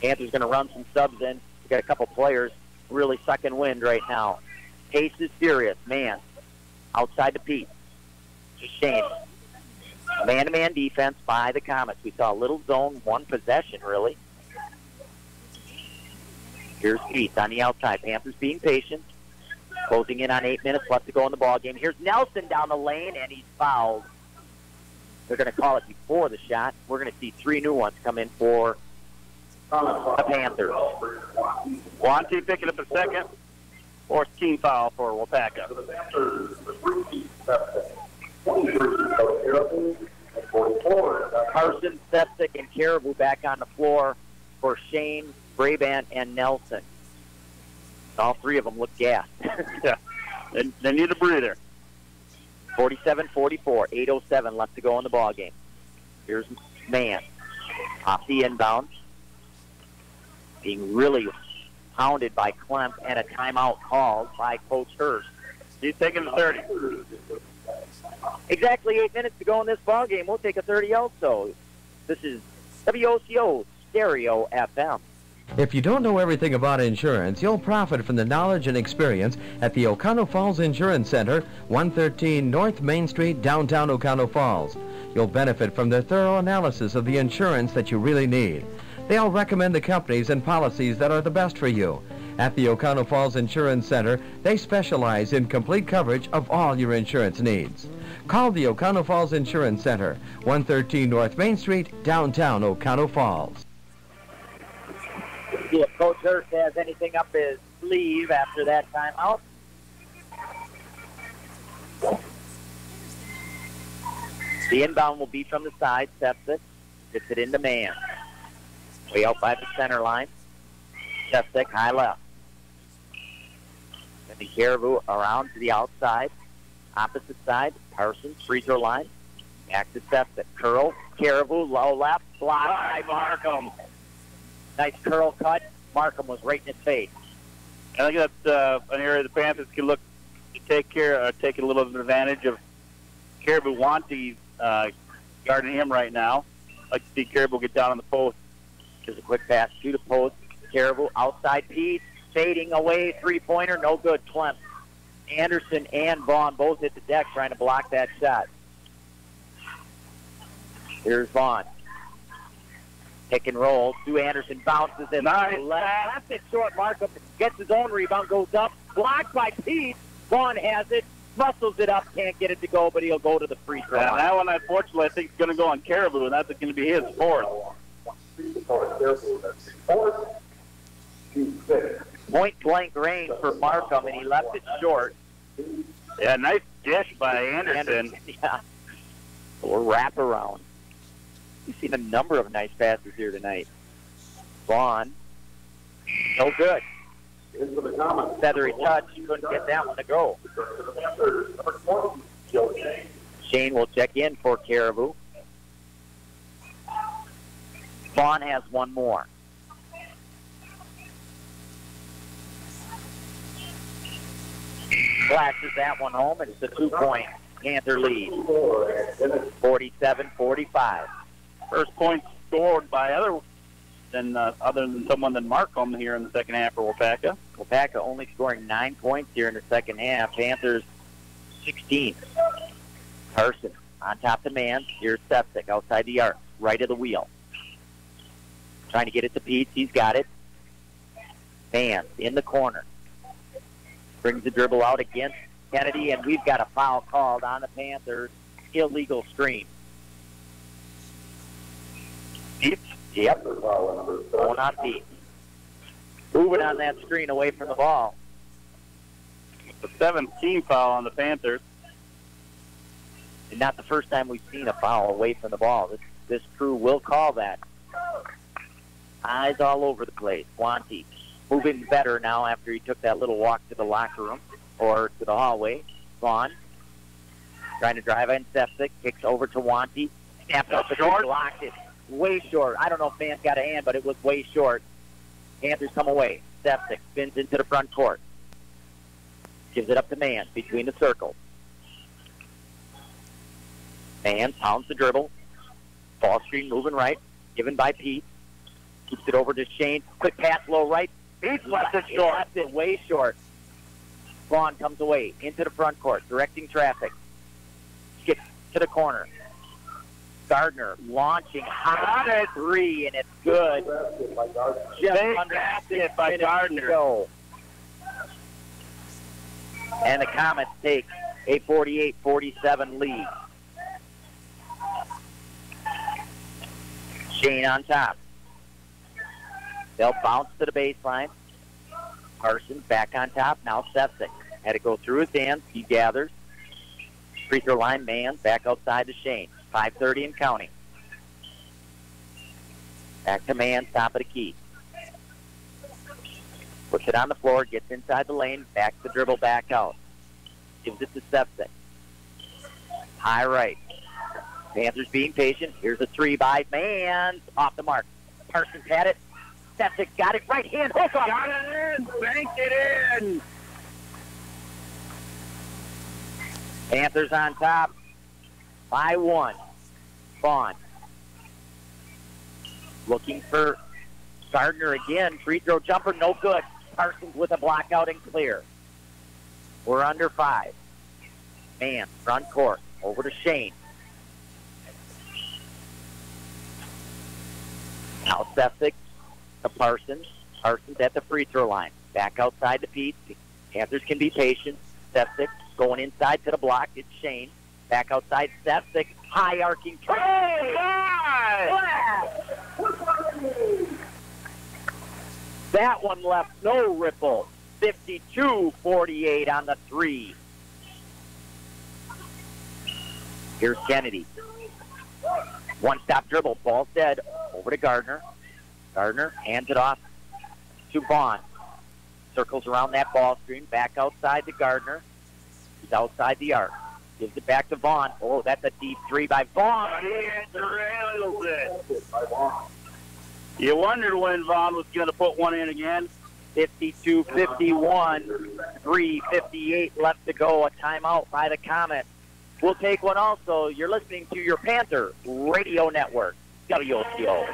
Panthers going to run some subs in. We've got a couple players really sucking wind right now. Pace is furious. Man. Outside to Pete. To Shane. Man-to-man defense by the Comets. We saw a little zone, one possession, really. Here's Keith on the outside. Panthers being patient. Closing in on 8 minutes left to go in the ball game. Here's Nelson down the lane, and he's fouled. They're going to call it before the shot. We're going to see 3 new ones come in for the Panthers. Wanty picking up a second. Fourth team foul for Waupaca. Carson, Septic, and Caribou back on the floor for Shane, Brabant, and Nelson. All 3 of them look gassed. Yeah, they need a breather. 47-44, 8:07 left to go in the ball game. Here's Mann off the inbound, being really hounded by Klemp, and a timeout called by Coach Hurst. He's taking the 30. Exactly 8 minutes to go in this ball game. We'll take a 30 also. This is WOCO Stereo FM. If you don't know everything about insurance, you'll profit from the knowledge and experience at the Oconto Falls Insurance Center, 113 North Main Street, downtown Oconto Falls. You'll benefit from their thorough analysis of the insurance that you really need. They'll recommend the companies and policies that are the best for you. At the Oconto Falls Insurance Center, they specialize in complete coverage of all your insurance needs. Call the Oconto Falls Insurance Center, 113 North Main Street, downtown Oconto Falls. See if Coach Hurst has anything up his sleeve after that timeout. The inbound will be from the side. Septic gets it into Mann. Way out by the center line. Septic, high left. Then the Caribou around to the outside. Opposite side, Parsons, free throw line. Back to Septic. Curl, Caribou, low left, blocked by Markham. Nice curl cut. Markham was right in his face. I think that's an area the Panthers can look to take a little advantage of. Caribou Wanty guarding him right now. I'd like to see Caribou get down on the post. Just a quick pass to the post. Caribou outside Pete, fading away, three-pointer, no good. Clem. Anderson and Vaughn both hit the deck trying to block that shot. Here's Vaughn. Pick and roll. Sue Anderson bounces it left it short. Markham gets his own rebound, goes up, blocked by Pete. Vaughn has it, muscles it up, can't get it to go, but he'll go to the free throw line. That one, unfortunately, I think is going to go on Caribou, and that's going to be his fourth. Point blank range for Markham, and he left it short. Yeah, nice dish by Anderson. Yeah. Or wrap around. You've seen a number of nice passes here tonight. Vaughn, no good. Feathery touch, couldn't get that one to go. Shane will check in for Caribou. Vaughn has one more. Flashes that one home, and it's a 2-point Panther lead. 47-45. First point scored by other than someone than Markham here in the second half for Waupaca. Waupaca only scoring 9 points here in the second half. Panthers 16. Carson on top the man. Here's Septic outside the arc, right of the wheel. Trying to get it to Pete. He's got it. Mann in the corner. Brings the dribble out against Kennedy, and we've got a foul called on the Panthers. Illegal screen. Yep. Going on Pete. Moving on that screen away from the ball. The 17th foul on the Panthers. And not the first time we've seen a foul away from the ball. This crew will call that. Eyes all over the place. Wanty moving better now after he took that little walk to the locker room or to the hallway. Vaughn trying to drive in Septic. Kicks over to Wanty. Snapped up the short. Blocked it. Way short. I don't know if Man's got a hand, but it was way short. Panthers come away. Septic spins into the front court. Gives it up to Mann between the circles. Mann pounds the dribble. Ball screen moving right. Given by Pete. Keeps it over to Shane. Quick pass low right. Pete left it short. Left it way short. Vaughn comes away into the front court, directing traffic. Skips to the corner. Gardner launching hot at 3, and it's good. Just under it by Gardner. Go. And the Comets take a 48-47 lead. Shane on top. They'll bounce to the baseline. Parsons back on top. Now Sepsic. Had to go through his hands. He gathers. Free throw line, man. Back outside to Shane. 5:30 and counting. Back to man, top of the key. Puts it on the floor, gets inside the lane, back the dribble, back out. Gives it to Sepsic. High right. Panthers being patient. Here's a 3 by man. Off the mark. Parsons had it. Sepsic got it. Right hand. Hook up. Got it in. Banked it in. Panthers on top by 1. Vaughn looking for Gardner again. Free throw jumper, no good. Parsons with a block out and clear. We're under 5. Man, front court. Over to Shane. Now Sepsic to Parsons. Parsons at the free throw line. Back outside to Pete. Panthers can be patient. Sepsic going inside to the block. It's Shane. Back outside, Sepsic. High arcing three. That one left no ripple. 52-48 on the 3. Here's Kennedy. One-stop dribble. Ball's dead. Over to Gardner. Gardner hands it off to Vaughn. Circles around that ball screen. Back outside to Gardner. He's outside the arc. Gives it back to Vaughn. Oh, that's a deep 3 by Vaughn. You wondered when Vaughn was going to put one in again. 52-51. 3:58 left to go. A timeout by the Comets. We'll take one also. You're listening to your Panther Radio Network, WOCO.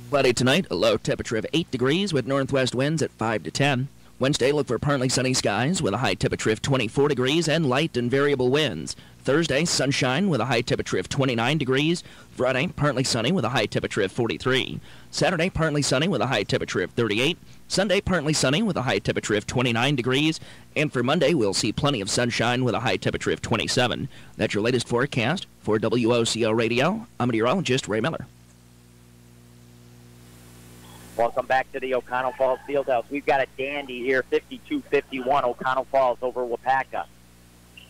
Cloudy tonight, a low temperature of 8 degrees with northwest winds at 5 to 10. Wednesday, look for partly sunny skies with a high temperature of 24 degrees and light and variable winds. Thursday, sunshine with a high temperature of 29 degrees. Friday, partly sunny with a high temperature of 43. Saturday, partly sunny with a high temperature of 38. Sunday, partly sunny with a high temperature of 29 degrees. And for Monday, we'll see plenty of sunshine with a high temperature of 27. That's your latest forecast. For WOCO Radio, I'm meteorologist Ray Miller. Welcome back to the Oconto Falls Fieldhouse. We've got a dandy here, 52-51, Oconto Falls over Waupaca.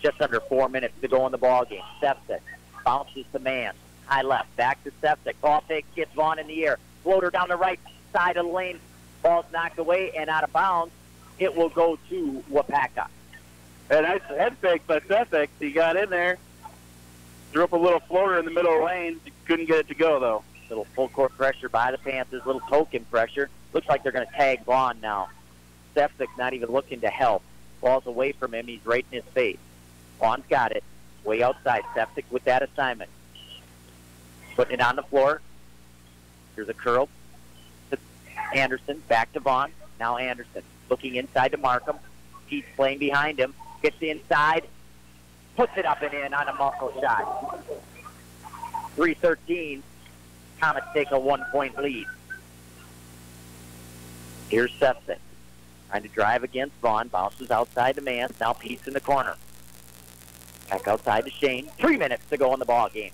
Just under 4 minutes to go in the ballgame. Sepsic bounces to man. High left, back to Sepsic. Ball fake, gets Vaughn in the air. Floater down the right side of the lane. Ball's knocked away and out of bounds. It will go to Waupaca. A nice head fake by Sepsic. He got in there. Threw up a little floater in the middle of the lane. Couldn't get it to go, though. Little full court pressure by the Panthers, little token pressure. Looks like they're going to tag Vaughn now. Sepsic not even looking to help. Ball's away from him. He's right in his face. Vaughn's got it. Way outside. Sepsic with that assignment. Putting it on the floor. Here's a curl to Anderson. Back to Vaughn. Now Anderson looking inside to Markham. Pete's playing behind him. Gets inside. Puts it up and in on a muscle shot. 3:13. Comets take a 1-point lead. Here's Sepsic. Trying to drive against Vaughn. Bounces outside the man. Now Pete's in the corner. Back outside to Shane. 3 minutes to go in the ball game.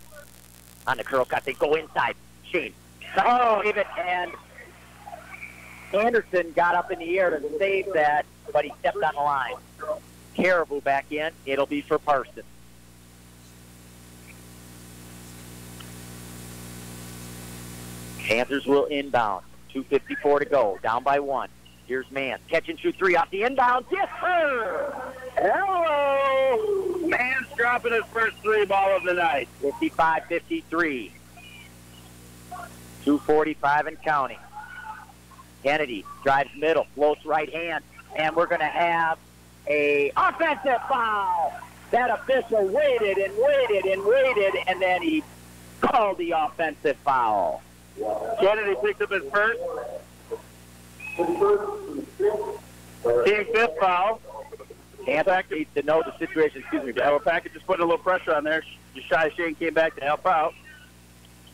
On the curl cut, they go inside. Shane. Oh, save it, and Anderson got up in the air to save that, but he stepped on the line. Caribou back in. It'll be for Parsons. Panthers will inbound. 2:54 to go. Down by 1. Here's Mann. Catch and shoot 3 off the inbound. Yes, sir! Hello! Mann's dropping his first 3 ball of the night. 55-53. 2:45 and counting. Kennedy drives middle. Floats right hand. And we're going to have a offensive foul. That official waited and waited and waited, and then he called the offensive foul. Kennedy picked up his first. Team 5th foul. Panthers need to know the situation. Excuse me. Waupaca just putting a little pressure on there. Josiah Shane came back to help out.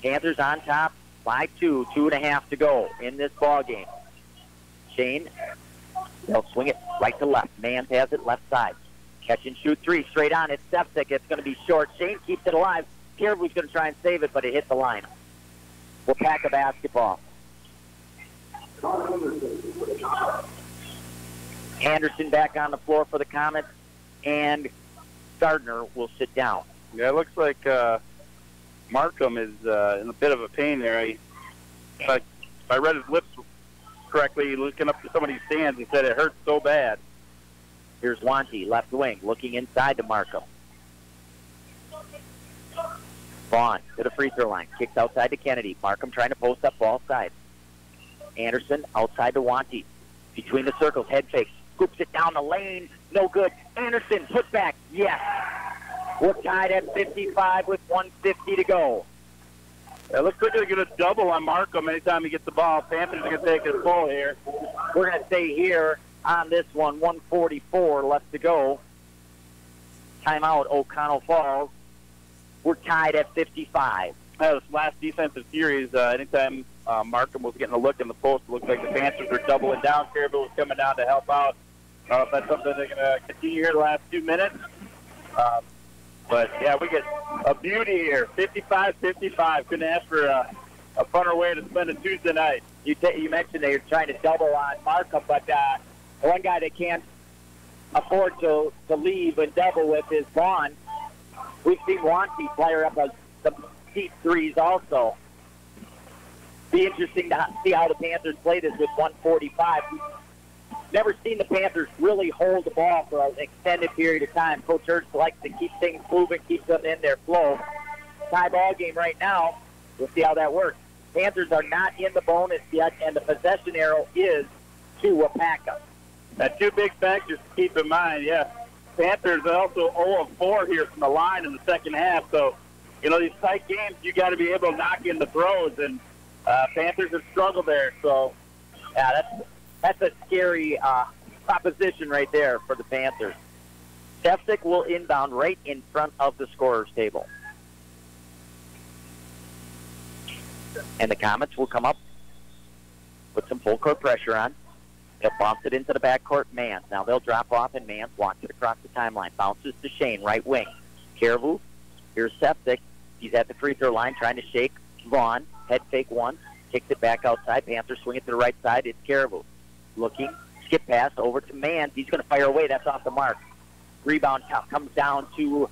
Panthers on top by 2, 2.5 to go in this ball game. Shane, they'll swing it right to left. Mans has it left side. Catch and shoot 3 straight on. It's Stepsick. It's going to be short. Shane keeps it alive. Caribou's going to try and save it, but it hit the line. Waupaca basketball. Anderson back on the floor for the Comets, and Gardner will sit down. Yeah, it looks like Markham is in a bit of a pain there. If I read his lips correctly, looking up to some of these stands, he said it hurts so bad. Here's Wanty, left wing, looking inside to Markham. Vaughn to the free throw line, kicks outside to Kennedy. Markham trying to post up ball side. Anderson outside to Wanty. Between the circles, head fake, scoops it down the lane, no good. Anderson, put back, yes. We're tied at 55 with 1:50 to go. It looks like they're going to double on Markham anytime he gets the ball. Panthers are going to take it full here. We're going to stay here on this one, 1:44 left to go. Timeout, Oconto Falls. We're tied at 55. This last defensive series, anytime Markham was getting a look in the post, it looked like the Panthers were doubling down. Caribou was coming down to help out. That's something they're going to continue here the last 2 minutes. But, yeah, we get a beauty here, 55-55. Couldn't ask for a funner way to spend a Tuesday night. You mentioned they're trying to double on Markham, but one guy they can't afford to leave and double with is Vaughn. We've seen Wanty fire up some deep threes also. Be interesting to see how the Panthers play this with 1:45. Never seen the Panthers really hold the ball for an extended period of time. Coach Hurst likes to keep things moving, keep them in their flow. Tie ball game right now. We'll see how that works. Panthers are not in the bonus yet, and the possession arrow is to Waupaca. Two big factors to keep in mind, yeah. Panthers are also 0-4 here from the line in the second half. So, these tight games, you got to be able to knock in the throws, and Panthers have struggled there. So, yeah, that's a scary proposition right there for the Panthers. Stepsick will inbound right in front of the scorer's table. And the Comets will come up, put some full court pressure on. They'll bounce it into the backcourt, Mans. Now they'll drop off, and Mans walks it across the timeline. Bounces to Shane, right wing. Caribou, here's Septic. He's at the free throw line trying to shake Vaughn. Head fake one. Kicks it back outside. Panthers swing it to the right side. It's Caribou. Looking. Skip pass over to Mans. He's going to fire away. That's off the mark. Rebound comes down to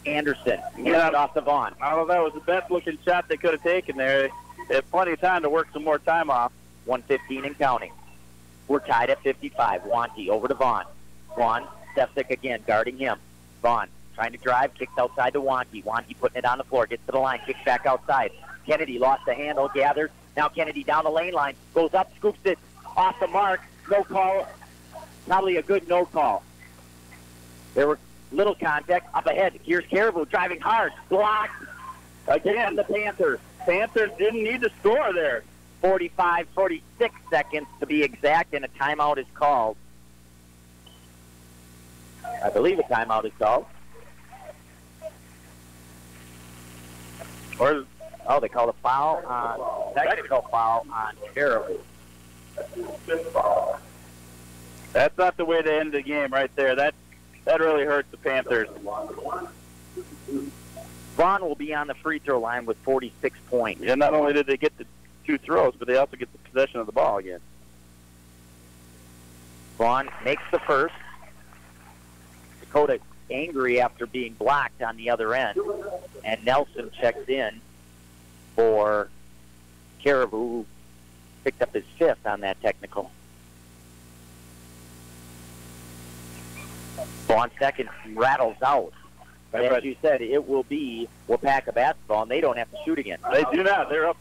Anderson. Gets it off to Vaughn. I don't know, that was the best-looking shot they could have taken there. They had plenty of time to work some more time off. 1:15 and counting. We're tied at 55. Wanty over to Vaughn. Vaughn, Stepsick again, guarding him. Vaughn trying to drive, kicks outside to Wanty. Wanty putting it on the floor, gets to the line, kicks back outside. Kennedy lost the handle, gathers. Now Kennedy down the lane line, goes up, scoops it off the mark. No call. Probably a good no call. There were little contact up ahead. Here's Caribou driving hard. Blocked. Again, the Panthers. Panthers didn't need to score there. 46 seconds to be exact, and a timeout is called. I believe a timeout is called. They called a foul on technical foul on Caribou. That's not the way to end the game right there. That really hurts the Panthers. Vaughn will be on the free throw line with 46 points. Yeah, not only did they get the 2 throws, but they also get the possession of the ball again. Vaughn makes the first. Dakota angry after being blocked on the other end. And Nelson checks in for Caribou, who picked up his 5th on that technical. Vaughn second rattles out. But as you said, it will be Waupaca basketball, and they don't have to shoot again. They do not. They're up.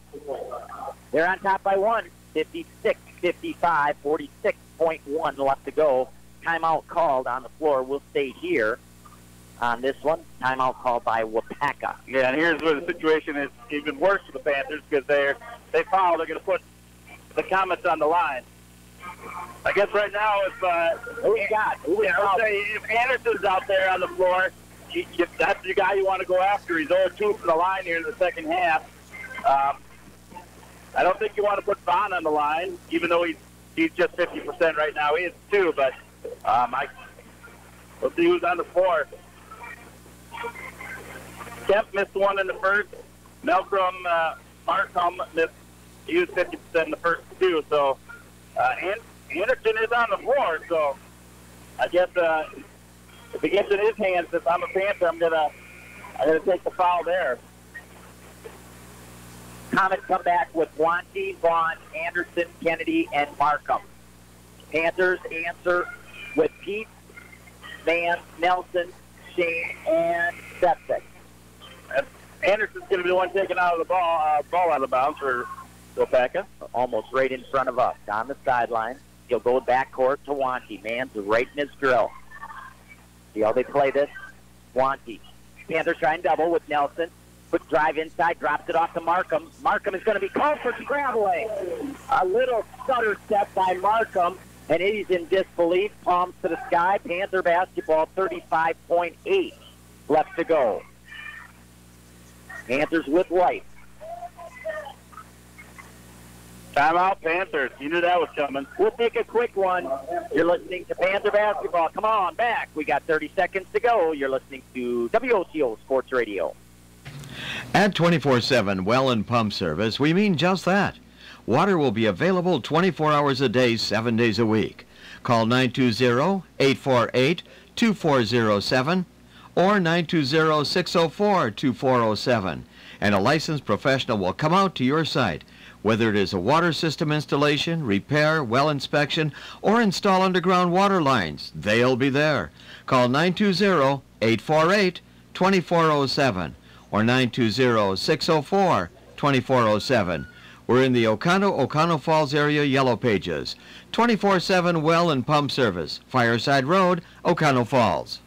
They're on top by 1. 56-55, 46.1 left to go. Timeout called on the floor. We'll stay here on this one. Timeout called by Waupaca. Yeah, and here's where the situation is even worse for the Panthers because they foul. They're going to put the Comets on the line. I guess right now, Who we got? I'll say if Anderson's out there on the floor, that's the guy you want to go after. He's 0-2 for the line here in the second half. I don't think you want to put Vaughn on the line, even though he's just 50% right now. He is too, but we'll see who's on the floor. Kemp missed one in the first. Markham missed. He was 50% in the first two. So Anderson is on the floor. So I guess if it gets in his hands, if I'm a Panther, I'm gonna take the foul there. Comets come back with Wanty, Vaughn, Anderson, Kennedy, and Markham. Panthers answer with Pete, Van, Nelson, Shane, and Septic. Anderson's going to be the one taking out of the ball out of bounds for Waupaca. Almost right in front of us, on the sideline. He'll go backcourt to Wanty. Man's right in his grill. See how they play this? Wanty. Panthers try and double with Nelson. Quick drive inside, drops it off to Markham. Markham is going to be called for scrambling. A little stutter step by Markham, and he's in disbelief. Palms to the sky. Panther basketball, 35.8 left to go. Panthers with light. Timeout, Panthers. You knew that was coming. We'll take a quick one. You're listening to Panther basketball. Come on back. We got 30 seconds to go. You're listening to WOCO Sports Radio. At 24/7 Well and Pump Service, we mean just that. Water will be available 24 hours a day, 7 days a week. Call 920-848-2407 or 920-604-2407, and a licensed professional will come out to your site. Whether it is a water system installation, repair, well inspection, or install underground water lines, they'll be there. Call 920-848-2407 or 920-604-2407. We're in the Oconto Falls area Yellow Pages. 24/7 Well and Pump Service, Fireside Road, Oconto Falls.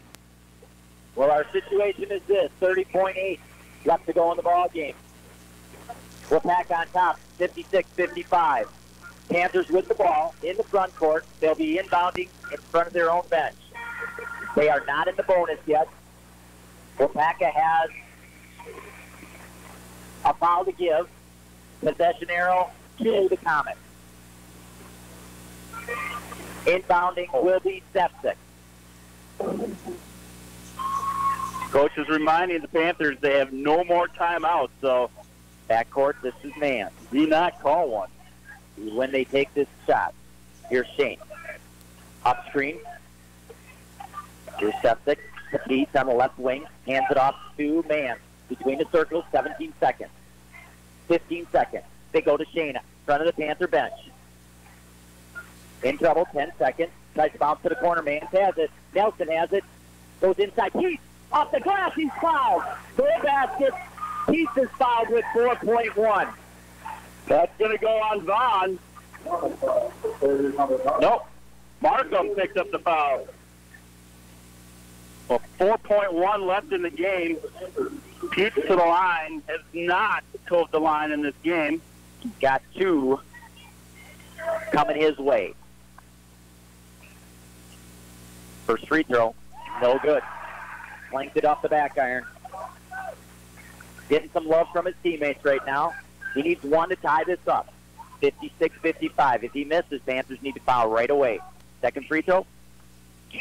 Well, our situation is this, 30.8 left to go in the ball game. Waupaca on top, 56-55. Panthers with the ball in the front court. They'll be inbounding in front of their own bench. They are not in the bonus yet. Waupaca has a foul to give. Possession arrow to the Comets. Inbounding will be Septic. Coach is reminding the Panthers they have no more timeouts, so backcourt, this is man. Do not call one. When they take this shot. Here's Shane. Up screen. Here's Septic. Pete on the left wing. Hands it off to man. Between the circles, 17 seconds. 15 seconds. They go to Shane, front of the Panther bench. In trouble, 10 seconds. Tries to bounce to the corner. Man has it. Nelson has it. Goes inside. Heath off the glass. He's fouled. Goal basket. Heath is fouled with 4.1. That's going to go on Vaughn. Nope. Markham picks up the foul. Well, 4.1 left in the game. Pete to the line, has not toed the line in this game. Got two coming his way. First free throw, no good. Flanked it off the back iron. Getting some love from his teammates right now. He needs one to tie this up. 56-55. If he misses, Panthers need to foul right away. Second free throw.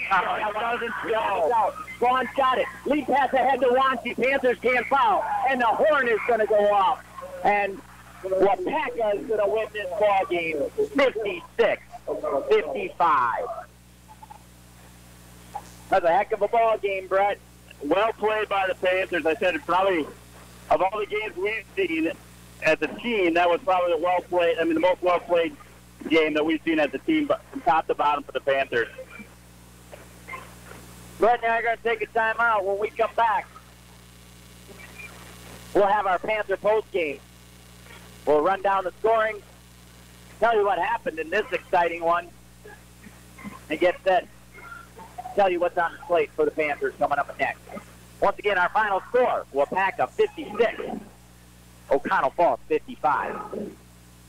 Doesn't go. Vaughn got it. Lead pass ahead to Wanty. Panthers can't foul. And the horn is going to go off. And Waupaca is going to win this ball game 56-55. That's a heck of a ball game, Brett. Well played by the Panthers. I said it probably, of all the games we've seen as a team, that was probably the most well-played game that we've seen as a team from top to bottom for the Panthers. Brett and I are going to take a timeout. When we come back, we'll have our Panther post game. We'll run down the scoring, tell you what happened in this exciting one, and get set. Tell you what's on the plate for the Panthers coming up next. Once again, our final score, Waupaca 56, Oconto Falls 55.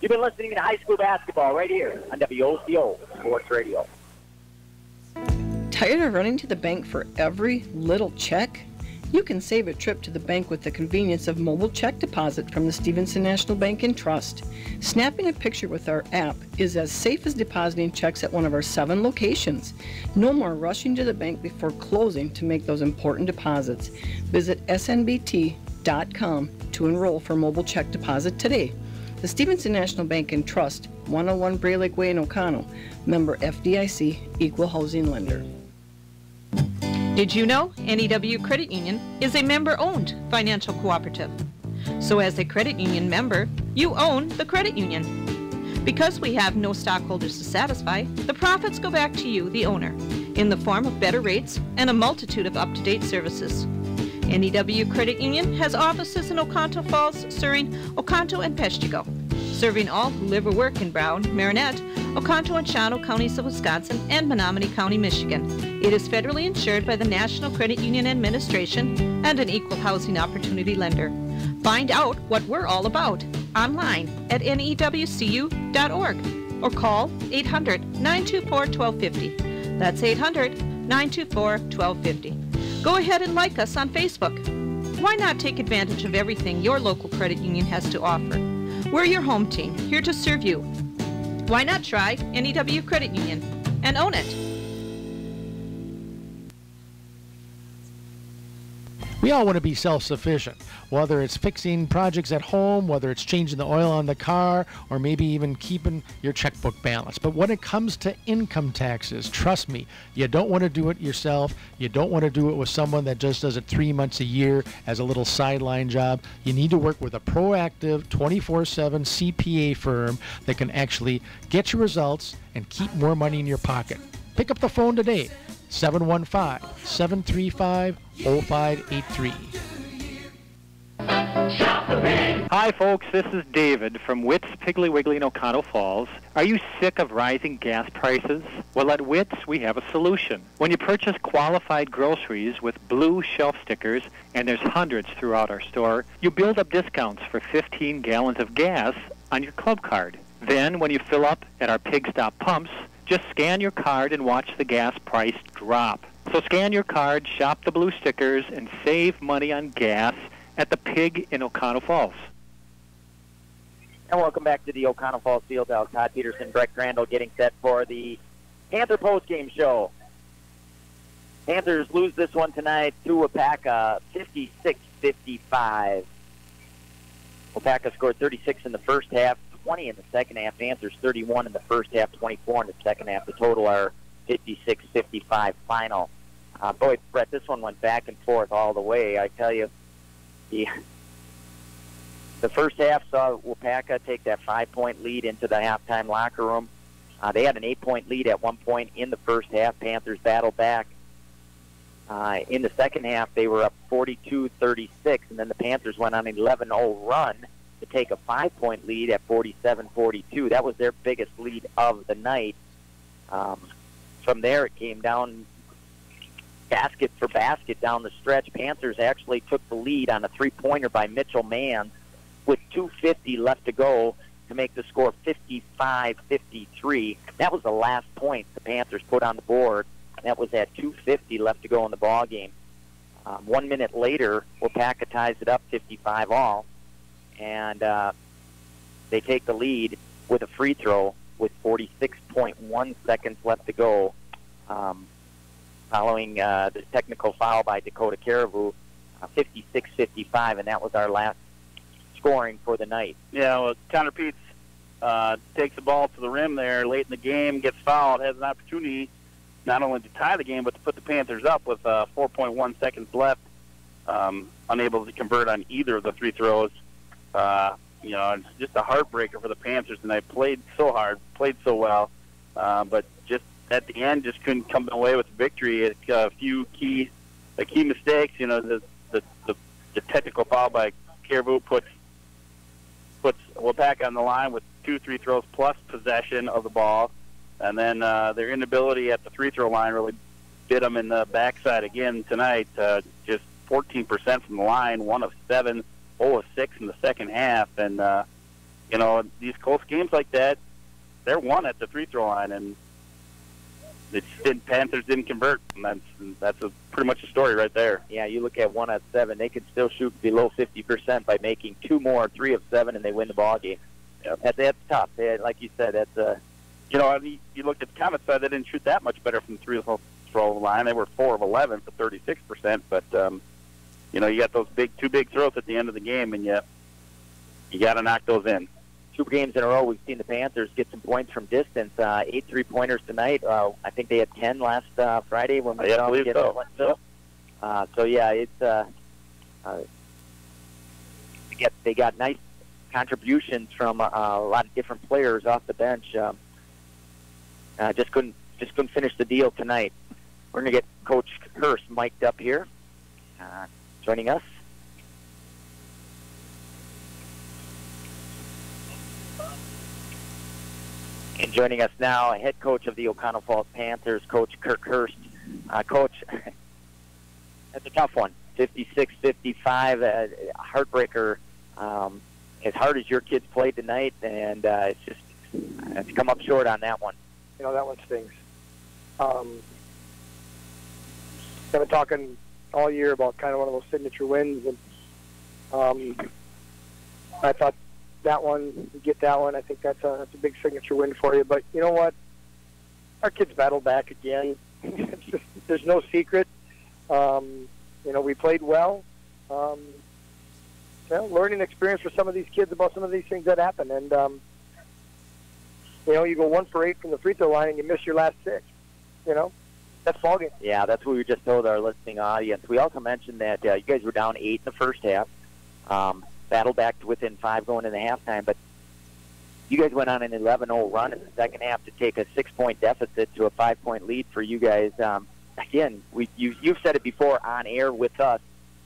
You've been listening to high school basketball right here on WOCO Sports Radio. Tired of running to the bank for every little check? You can save a trip to the bank with the convenience of mobile check deposit from the Stevenson National Bank and Trust. Snapping a picture with our app is as safe as depositing checks at one of our 7 locations. No more rushing to the bank before closing to make those important deposits. Visit snbt.com to enroll for mobile check deposit today. The Stevenson National Bank and Trust, 101 Bray Lake Way in Oconto. Member FDIC, Equal Housing Lender. Did you know NEW Credit Union is a member-owned financial cooperative? So as a credit union member, you own the credit union. Because we have no stockholders to satisfy, the profits go back to you, the owner, in the form of better rates and a multitude of up-to-date services. NEW Credit Union has offices in Oconto Falls, Surrey, Oconto, and Peshtigo, serving all who live or work in Brown, Marinette, Oconto and Shawano counties of Wisconsin, and Menominee County, Michigan. It is federally insured by the National Credit Union Administration and an equal housing opportunity lender. Find out what we're all about online at newcu.org or call 800-924-1250. That's 800-924-1250. Go ahead and like us on Facebook. Why not take advantage of everything your local credit union has to offer? We're your home team, here to serve you. Why not try NEW Credit Union and own it? We all want to be self-sufficient, whether it's fixing projects at home, whether it's changing the oil on the car, or maybe even keeping your checkbook balanced. But when it comes to income taxes, trust me, you don't want to do it yourself. You don't want to do it with someone that just does it 3 months a year as a little sideline job. You need to work with a proactive 24/7 CPA firm that can actually get you results and keep more money in your pocket. Pick up the phone today. 715-735-0583. Hi, folks. This is David from Witt's Piggly Wiggly in Oconto Falls. Are you sick of rising gas prices? Well, at Witt's, we have a solution. When you purchase qualified groceries with blue shelf stickers, and there's hundreds throughout our store, you build up discounts for 15 gallons of gas on your club card. Then, when you fill up at our Pig Stop pumps, just scan your card and watch the gas price drop. So scan your card, shop the blue stickers, and save money on gas at the Pig in Oconto Falls. And welcome back to the Oconto Falls Field House. Todd Peterson, Brett Crandall getting set for the Panther postgame show. Panthers lose this one tonight to Waupaca, 56-55. Waupaca scored 36 in the first half, 20 in the second half. Panthers 31 in the first half, 24 in the second half. The total are 56-55 final. Boy, Brett, this one went back and forth all the way. I tell you, the first half saw Waupaca take that 5-point lead into the halftime locker room. They had an 8-point lead at one point in the first half. Panthers battled back. In the second half, they were up 42-36, and then the Panthers went on an 11-0 run to take a 5-point lead at 47-42. That was their biggest lead of the night. From there, it came down basket for basket down the stretch. Panthers actually took the lead on a three-pointer by Mitchell Mann with 2:50 left to go to make the score 55-53. That was the last point the Panthers put on the board. That was at 2:50 left to go in the ball game. 1 minute later, Waupaca ties it up 55-all, and they take the lead with a free throw with 46.1 seconds left to go, following the technical foul by Dakota Caribou, 56-55, and that was our last scoring for the night. Yeah, well, Connor Peets takes the ball to the rim there late in the game, gets fouled, has an opportunity not only to tie the game, but to put the Panthers up with 4.1 seconds left, unable to convert on either of the three throws. You know, it's just a heartbreaker for the Panthers, and they played so hard, played so well, but just at the end, just couldn't come away with victory. A few key mistakes. You know, the technical foul by Caribou puts Waupaca on the line with 2 free throws plus possession of the ball, and then their inability at the free throw line really bit them in the backside again tonight. Just 14% from the line, 1 of 7, 0 of 6 in the second half, and you know, these close games like that, they're won at the free throw line, and Panthers didn't convert, and that's pretty much the story right there. Yeah, you look at 1 of 7, they could still shoot below 50% by making 2 more, 3 of 7, and they win the ball game. Yep. That's tough. Like you said, that's you know, you look at the Comets side, they didn't shoot that much better from the free throw line. They were 4 of 11 for 36%, but you know, you got those two big throws at the end of the game, and you got to knock those in. 2 games in a row, we've seen the Panthers get some points from distance. 8 3-pointers tonight. I think they had 10 last Friday when we saw them get so. So yeah, it's they got nice contributions from a lot of different players off the bench. Just couldn't finish the deal tonight. We're gonna get Coach Hurst mic'd up here, joining us. And joining us now, head coach of the Oconto Falls Panthers, Coach Kirk Hurst. Coach, that's a tough one. 56-55, a heartbreaker. As hard as your kids played tonight, and it's to come up short on that one. You know, that one stings. I've been talking all year about kind of one of those signature wins, and I thought that one, you get that one, I think that's a big signature win for you. But you know what? Our kids battled back again. It's just, there's no secret. You know, we played well. Learning experience for some of these kids about some of these things that happen. And, you know, you go 1 for 8 from the free throw line and you miss your last 6. You know, that's ball game. Yeah, that's what we just told our listening audience. We also mentioned that you guys were down 8 in the first half, battled back to within 5 going into halftime, but you guys went on an 11-0 run in the second half to take a 6-point deficit to a 5-point lead for you guys. Again, you've said it before on air with us.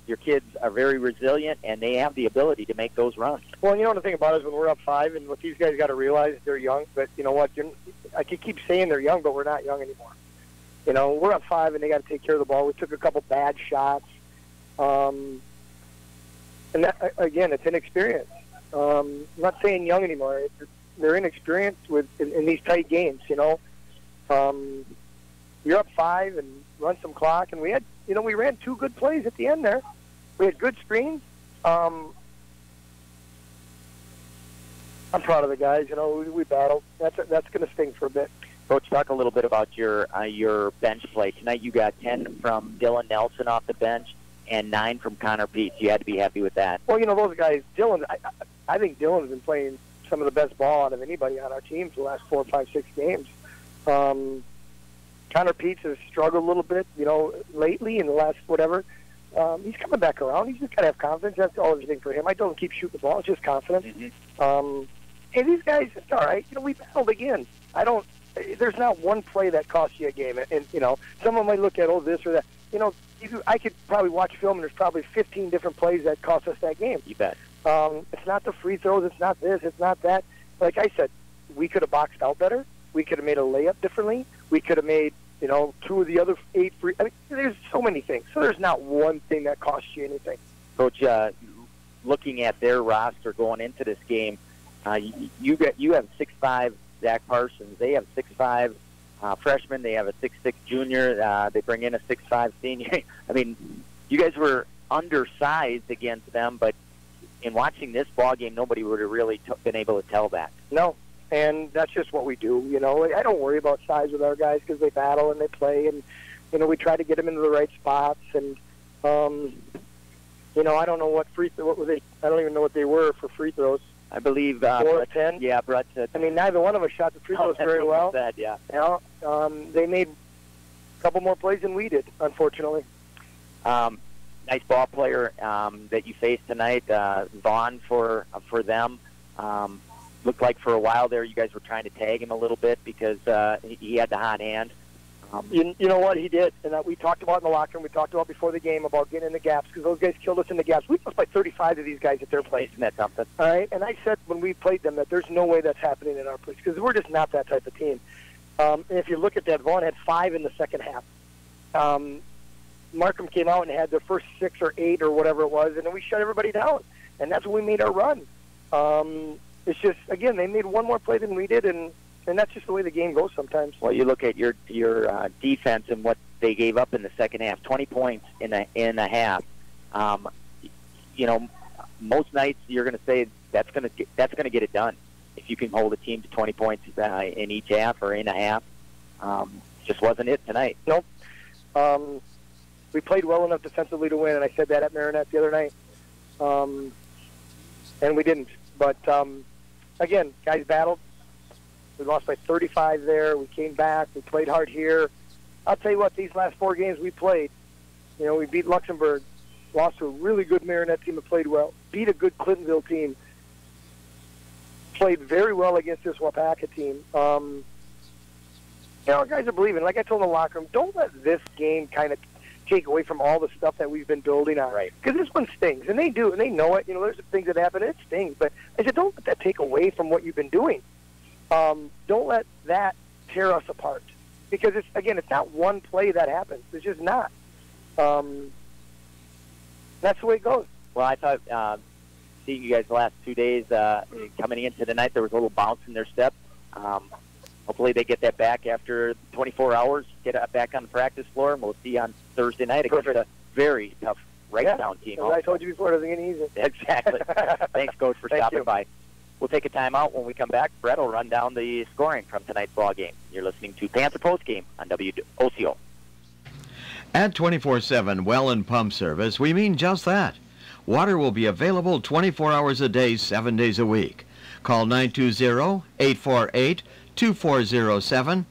Your kids are very resilient, and they have the ability to make those runs. Well, you know, the thing about it is when we're up 5, and what these guys got to realize, they're young, but you know what? I can keep saying they're young, but we're not young anymore. You know, we're up 5, and they got to take care of the ball. We took a couple bad shots. And that, again, it's inexperience. I'm not saying young anymore. They're inexperienced in these tight games, you know. You're up 5 and run some clock, and we ran 2 good plays at the end there. We had good screens. I'm proud of the guys. You know, we battled. That's going to sting for a bit. Coach, talk a little bit about your bench play tonight. You got 10 from Dylan Nelson off the bench and 9 from Connor Peets. You had to be happy with that. Well, you know, those guys. Dylan, I think Dylan's been playing some of the best ball out of anybody on our team for the last 4, 5, 6 games. Connor Peets has struggled a little bit, you know, lately in the last whatever. He's coming back around. He's just got to have confidence. That's all everything for him. I don't keep shooting the ball. It's just confidence. Mm-hmm. Hey, these guys, it's all right. You know, we battled again. There's not one play that costs you a game. And you know, someone might look at, this or that. You know, I could probably watch film, and there's probably 15 different plays that cost us that game. You bet. It's not the free throws. It's not this. It's not that. Like I said, we could have boxed out better. We could have made a layup differently. We could have made, you know, 2 of the other 8 free. I mean, there's so many things. So there's not one thing that costs you anything. Coach, looking at their roster going into this game, you have 6'5" Zach Parsons. They have 6'5" freshman. They have a 6'6" junior. They bring in a 6'5" senior. I mean, you guys were undersized against them, but in watching this ball game, nobody would have really been able to tell that. No. And that's just what we do, you know. I don't worry about size with our guys because they battle and they play, and you know, we try to get them into the right spots. And you know, I don't know what were they? I don't even know what they were for free throws. I believe 4 of 10. Yeah, Brett said. I mean, neither one of us shot the free throws very well. Said, yeah. You know, they made a couple more plays than we did, unfortunately. Nice ball player that you faced tonight, Vaughn for them. Looked like for a while there you guys were trying to tag him a little bit because he had the hot hand. You know what? He did. And we talked about in the locker room, we talked about before the game about getting in the gaps because those guys killed us in the gaps. We lost by 35 of these guys at their place. Isn't that something? All right? And I said when we played them that there's no way that's happening in our place because we're just not that type of team. And if you look at that, Vaughn had 5 in the second half. Markham came out and had their first 6 or 8 or whatever it was, and then we shut everybody down. And that's when we made our run. it's just, again, they made one more play than we did, and that's just the way the game goes sometimes. Well, you look at your defense and what they gave up in the second half, 20 points in a half. You know, most nights you're going to say that's going to get it done. If you can hold a team to 20 points in each half or in a half, just wasn't it tonight. Nope. We played well enough defensively to win, and I said that at Marinette the other night. And we didn't. But, again, guys battled. We lost by 35 there. We came back. We played hard here. I'll tell you what, these last 4 games we played, you know, we beat Luxembourg, lost to a really good Marinette team that played well, beat a good Clintonville team, played very well against this Waupaca team. You know, our guys are believing. Like I told the locker room, don't let this game kind of take away from all the stuff that we've been building on. Right. Because this one stings, and they do, and they know it. You know, there's things that happen, and it stings. But I said, don't let that take away from what you've been doing. Don't let that tear us apart. Because, it's not one play that happens. It's just not. That's the way it goes. Well, I thought seeing you guys the last 2 days coming into the night, there was a little bounce in their step. Hopefully they get that back after 24 hours, get it back on the practice floor, and we'll see on Thursday night against a very tough Wrightstown team. As I told you before, it doesn't get easy. Exactly. Thanks, Coach, for stopping by. We'll take a timeout. When we come back, Brett will run down the scoring from tonight's ball game. You're listening to Panther Post Game on WOCO. At 24/7 Well and Pump Service, we mean just that. Water will be available 24 hours a day, 7 days a week. Call 920-848-2407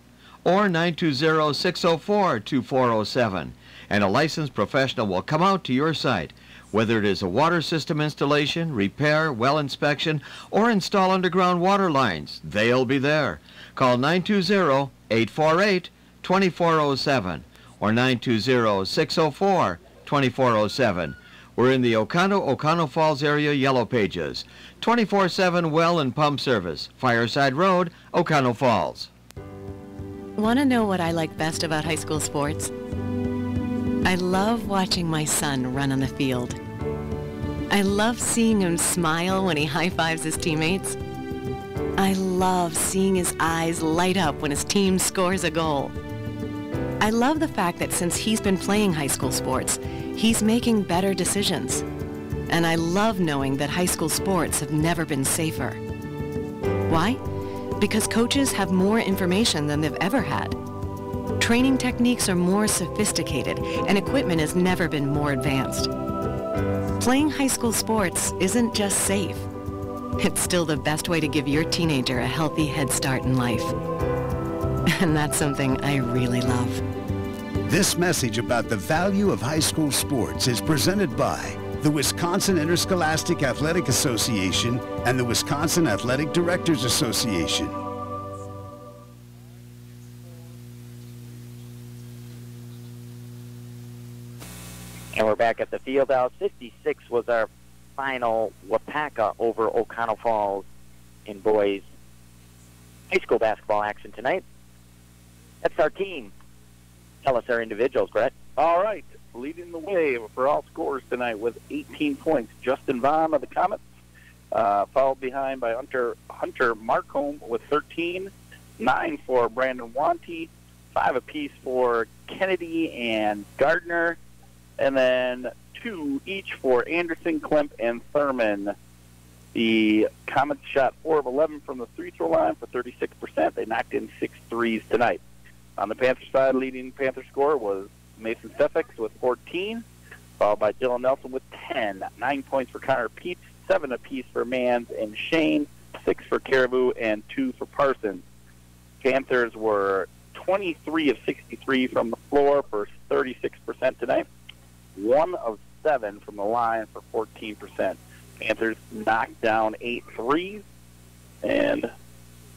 or 920-604-2407, and a licensed professional will come out to your site. Whether it is a water system installation, repair, well inspection, or install underground water lines, they'll be there. Call 920-848-2407 or 920-604-2407. We're in the Oconto Falls area Yellow Pages. 24/7 Well and Pump Service, Fireside Road, Oconto Falls. Want to know what I like best about high school sports? I love watching my son run on the field. I love seeing him smile when he high-fives his teammates. I love seeing his eyes light up when his team scores a goal. I love the fact that since he's been playing high school sports, he's making better decisions. And I love knowing that high school sports have never been safer. Why? Because coaches have more information than they've ever had. Training techniques are more sophisticated, and equipment has never been more advanced. Playing high school sports isn't just safe. It's still the best way to give your teenager a healthy head start in life. And that's something I really love. This message about the value of high school sports is presented by the Wisconsin Interscholastic Athletic Association and the Wisconsin Athletic Directors Association. And we're back at the field house. 56 was our final Waupaca over Oconto Falls in boys high school basketball action tonight. That's our team. Tell us our individuals, Brett. All right. Leading the way for all scores tonight with 18 points, Justin Vaughn of the Comets, followed behind by Hunter Marcombe with 13, 9 for Brandon Wanty, 5 apiece for Kennedy and Gardner, and then 2 each for Anderson, Klemp, and Thurman. The Comets shot 4 of 11 from the free-throw line for 36%. They knocked in 6 threes tonight. On the Panther side, leading Panther scorer was Mason Steffix with 14, followed by Dylan Nelson with 10. 9 points for Connor Peets, 7 apiece for Mans and Shane, 6 for Caribou, and 2 for Parsons. Panthers were 23 of 63 from the floor for 36% tonight. 1 of 7 from the line for 14%. Panthers knocked down 8 threes, and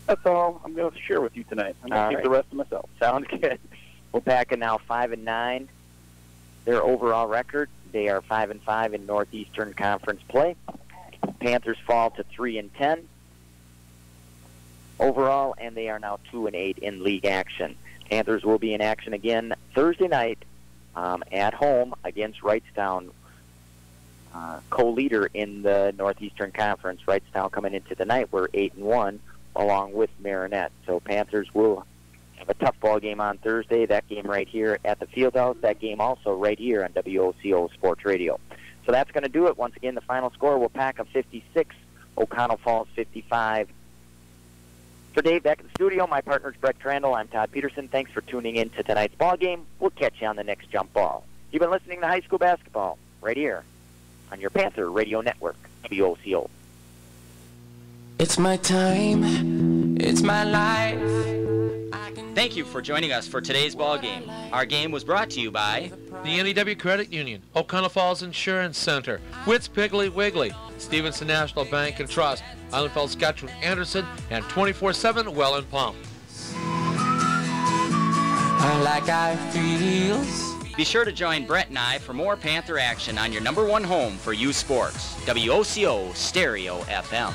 that's all I'm going to share with you tonight. I'm going to keep the rest to myself. Sounds good. Waupaca now 5-9. Their overall record, they are 5-5 in Northeastern Conference play. Panthers fall to 3-10 overall, and they are now 2-8 in league action. Panthers will be in action again Thursday night at home against Wrightstown. co-leader in the Northeastern Conference. Wrightstown coming into tonight, we're 8-1, along with Marinette. So Panthers will have a tough ball game on Thursday. That game right here at the Fieldhouse. That game also right here on WOCO Sports Radio. So that's going to do it. Once again, the final score, Waupaca 56, Oconto Falls 55. For Dave, back in the studio, my partner is Brett Crandall. I'm Todd Peterson. Thanks for tuning in to tonight's ball game. We'll catch you on the next jump ball. You've been listening to high school basketball right here on your Panther Radio Network, WOCO. It's my time. It's my life. Thank you for joining us for today's ball game. Our game was brought to you by the NEW Credit Union, Oconto Falls Insurance Center, Witt's Piggly Wiggly, Stevenson National Bank and Trust, Islandfeld, Scotland, Anderson, and 24/7 Well and Pump. Like I feel. Be sure to join Brett and I for more Panther action on your #1 home for youth sports, WOCO Stereo FM.